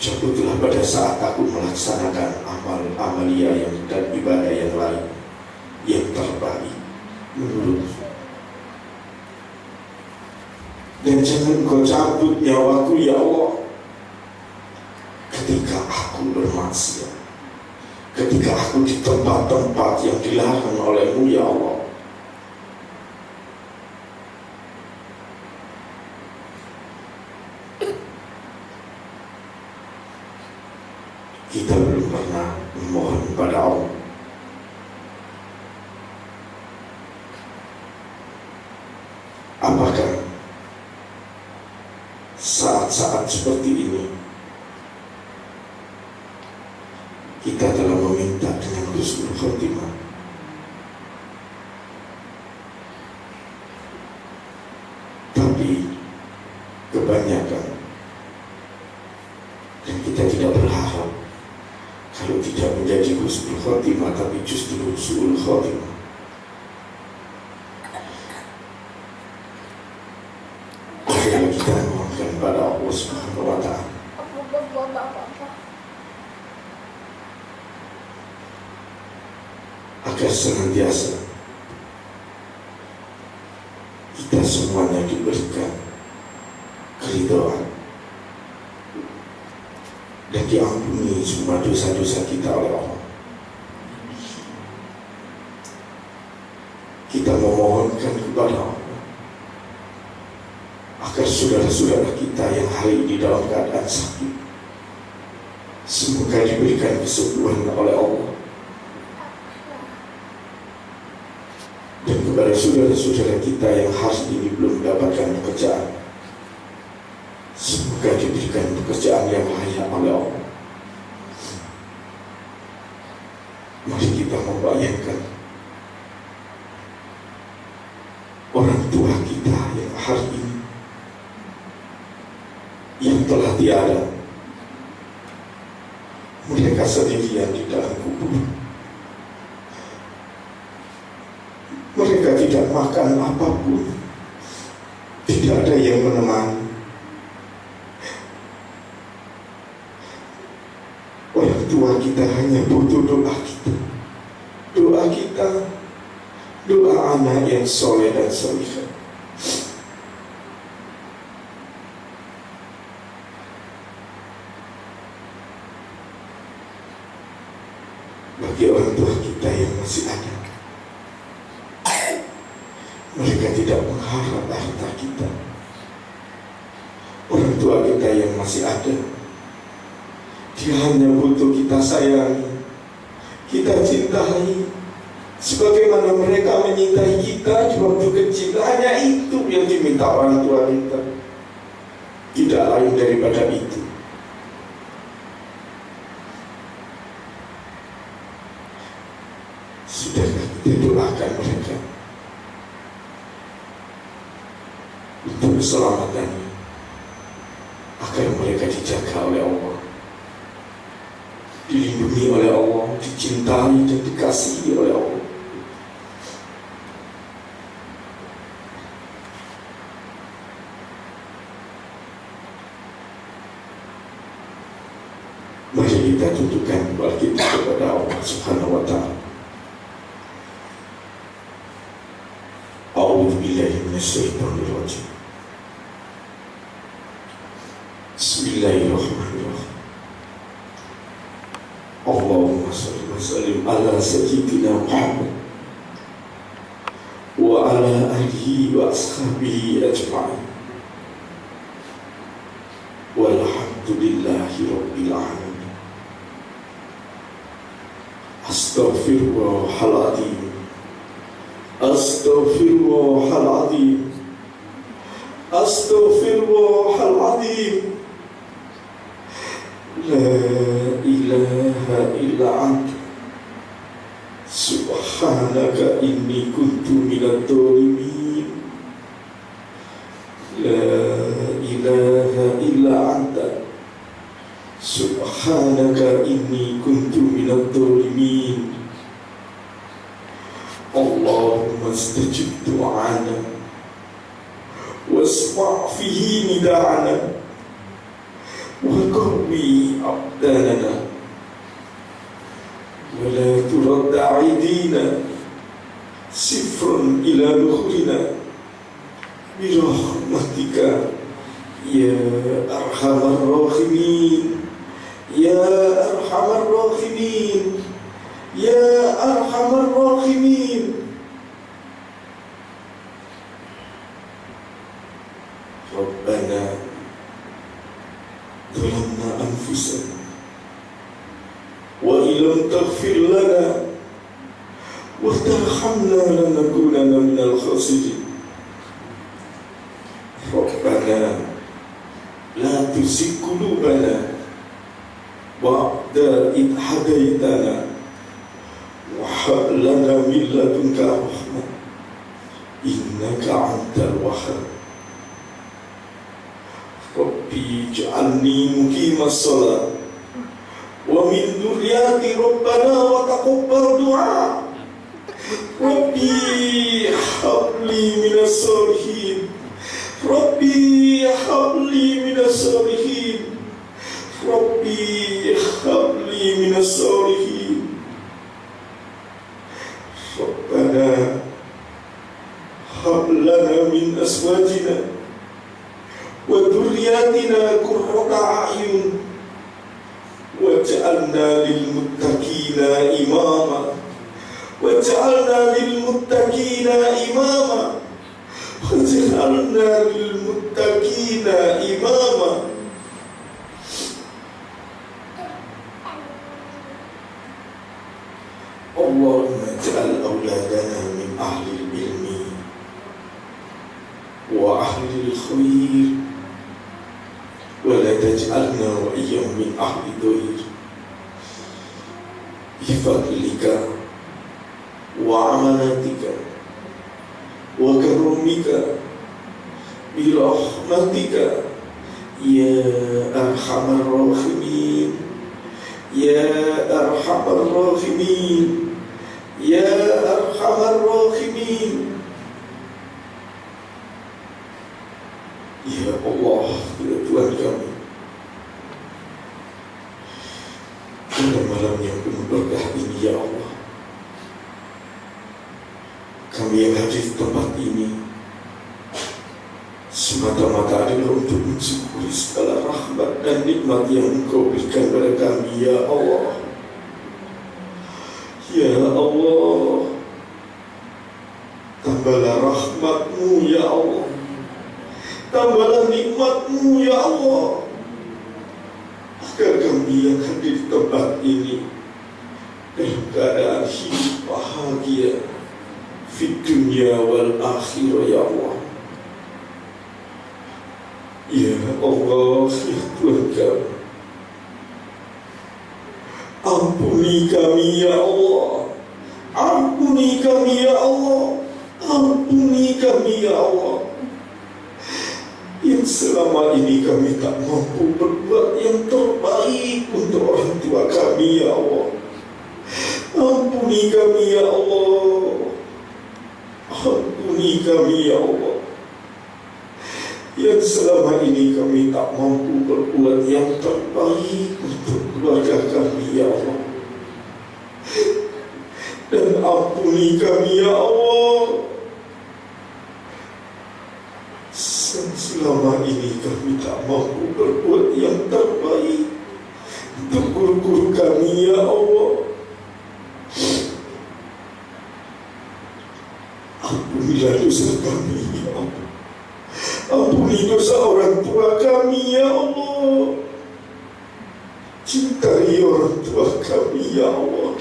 cabutlah pada saat aku melaksanakan amalia yang dan ibadah yang lain yang terbaik menurutmu. Dan jangan Engkau cabut nyawaku, ya Allah, ketika aku bermaksiat, ketika aku di tempat-tempat yang dilarang oleh-Mu, ya Allah. Kita belum pernah memohon pada Allah. Apakah saat-saat seperti ini kita telah meminta dengan husnul khotimah? Tapi kebanyakan, dan kita tidak berharap kalau tidak menjadi husnul khotimah, tapi justru su'ul khotimah. Akhirnya kita mohonkan pada Allah Subhanahu wa Ta'ala agar senantiasa kita semuanya diberikan keridhaan dan diampuni semua dosa-dosa kita oleh Allah. Kita memohonkan kepada Allah agar saudara-saudara kita yang hari ini dalam keadaan sakit, semoga diberikan kesembuhan oleh Allah. Dan kepada saudara-saudara kita yang hari ini belum mendapatkan pekerjaan, semoga diberikan pekerjaan yang layak oleh Allah. Mari kita membayangkan orang tua kita yang hari ini yang telah tiada. Mereka sendirian di dalam kubur. Mereka tidak makan apapun. Tidak ada yang menemani. Orang tua kita hanya butuh doa kita. Doa kita, doa anak yang soleh dan solehah. Bagi orang tua kita yang masih ada, mereka tidak mengharap harta kita. Orang tua kita yang masih ada, dia hanya butuh kita sayangi, kita cintai, sebagaimana mereka menyintai kita di waktu kecil. Hanya itu yang diminta orang tua kita, tidak lain daripada itu. Sudahkah kita doakan mereka untuk keselamatannya, agar mereka dijaga oleh Allah, dilindungi oleh Allah, dicintai dan dikasihi oleh Allah. Mari kita tundukkan kepala kita kepada Allah Subhanahu wa Ta'ala. A'udzu billahi minasyaitonir rajim. Bismillahirrahmanirrahim. Allahumma shalli wa sallim ala sayyidina Muhammad wa ala alihi wa ashabihi ajma'in. Walhamdulillahi rabbil alamin. Astaghfirullahaladzim. Astaghfirullahaladzim. Astaghfirullahaladzim. La ilaha illa anta subhanaka inni kuntu minadh dhalimin. La ilaha illa anta subhanaka inni kuntu minadh dhalimin. Allahumma istajib du'ana wasma' fihi nida'ana wa qawwi abdanana wa la turad a'idina sifrun ila nukhurina birahmatika ya arhamar rahimin, ya arhamar rahimin, ya arhamar rahimin. Rabbana zalamna anfusana wa illam taghfir lana wa tarhamna lanakunanna minal khasirin. Rabbana la tuzigh qulubana ba'da idh hadaitana wa hab lana min ladunka rahmah innaka antal wahhab. Rabbi ij'alni muqimas shalah wa min dzurriyyati rabbana wa taqabbal du'a. Rabbi habli minas shalihin. Rabbi habli minas shalihin. Rabbi habli minas shalihin. Rabbana hab lana min azwajina wa dhurriyyatina qurrata a'yun waj'alna lil muttaqina imama waj'alna lil muttaqina imama waj'alna lil muttaqina imama. Allahumma ij'al awladana min ahli الخير ولا تجعلنا وإياهم من أهل الضير بفضلك وعملاتك وكرمك برحمتك يا أرحم الراحمين يا أرحم الراحمين يا أرحم الراحمين. Ya Allah, ya Tuhan kami, pada malam yang penuh berkah ini, ya Allah, kami yang hadir di tempat ini semata-mata adalah untuk mensyukuri segala rahmat dan nikmat yang Engkau berikan kepada kami, ya Allah. Ya Allah, tambahlah rahmat-Mu, ya Allah, tambahlah nikmat-Mu, ya Allah, agar kami yang hadir di tempat ini dalam keadaan hidup bahagia di dunia wal akhirah, ya Allah. Ya Allah, ya Tuhan kami, ampuni kami, ya Allah, ampuni kami, ya Allah, ampuni kami, ya Allah, yang selama ini kami tak mampu berbuat yang terbaik untuk orang tua kami, ya Allah. Ampuni kami, ya Allah, ampuni kami, ya Allah, yang selama ini kami tak mampu berbuat yang terbaik untuk keluarga kami, ya Allah. Dan ampuni kami, ya Allah, selama ini kami tak mampu berbuat yang terbaik untuk guru-guru kami, ya Allah. Ampunilah dosa kami, ya Allah. Ampuni dosa orang tua kami, ya Allah. Cintai orang tua kami, ya Allah.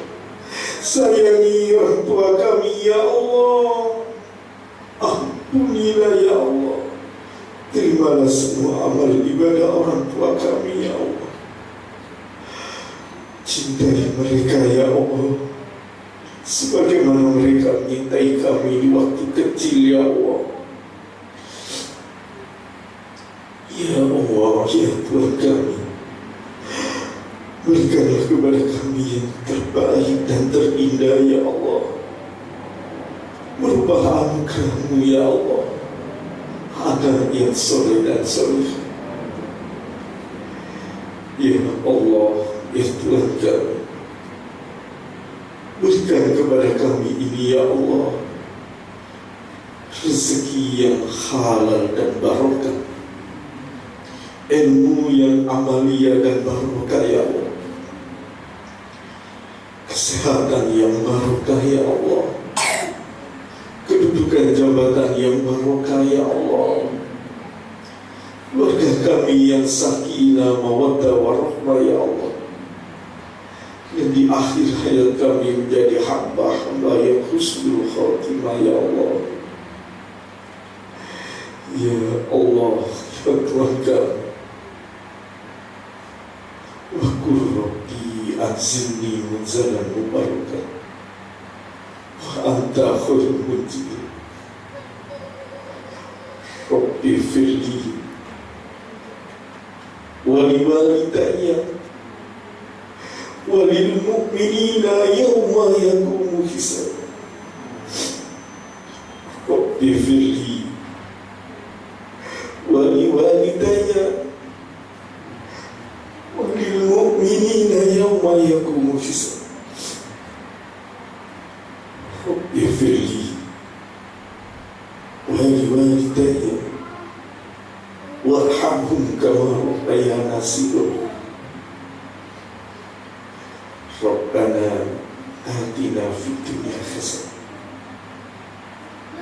Sayangi orang tua kami, ya Allah. Ampunilah, ya Allah. Terimalah semua amal ibadah orang tua kami, ya Allah. Cintai mereka, ya Allah, sebagaimana mereka menyintai kami di waktu kecil, ya Allah. Ya Allah, ya Tuhan kami, berikanlah kepada kami yang terbaik dan terindah, ya Allah. Merubah anugerah-Mu, ya Allah, anak yang soleh dan soleh. Ya Allah, ya Tuhan kami, berikan kepada kami ini, ya Allah, rezeki yang halal dan barokah, ilmu yang amalia dan barokah, ya Allah, kesehatan yang barokah, ya Allah, kedudukan jabatan yang barokah, ya Allah, keluarga kami yang sakinah, mawaddah, warahmah, ya Allah, yang di akhir hayat kami menjadi hamba-hamba yang husnul khatimah, ya Allah. Ya Allah, ya Tuhan kami, wa qul rabbi anzilni munzalan mubarakan wa anta khairul munzilin. Rabbi firli wa liwalidayya wa lil mu'minina yawma yaqumu hisab. Rabbi firli wa liwalidayya wa lil mu'minina yawma yaqumu hisab. Rabbi firli wa liwalidayya warhamhum kama rabbayana shighara. Rabbana atina fid dunya hasanah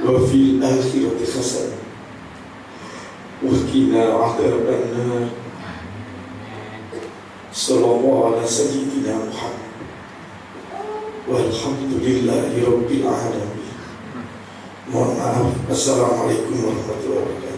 wa fil akhirati hasanah wa qina adzaban nar. Sallallahu ala sayyidina Muhammad walhamdulillahi rabbil alamin. Mohon maaf. Assalamualaikum warahmatullahi wabarakatuh.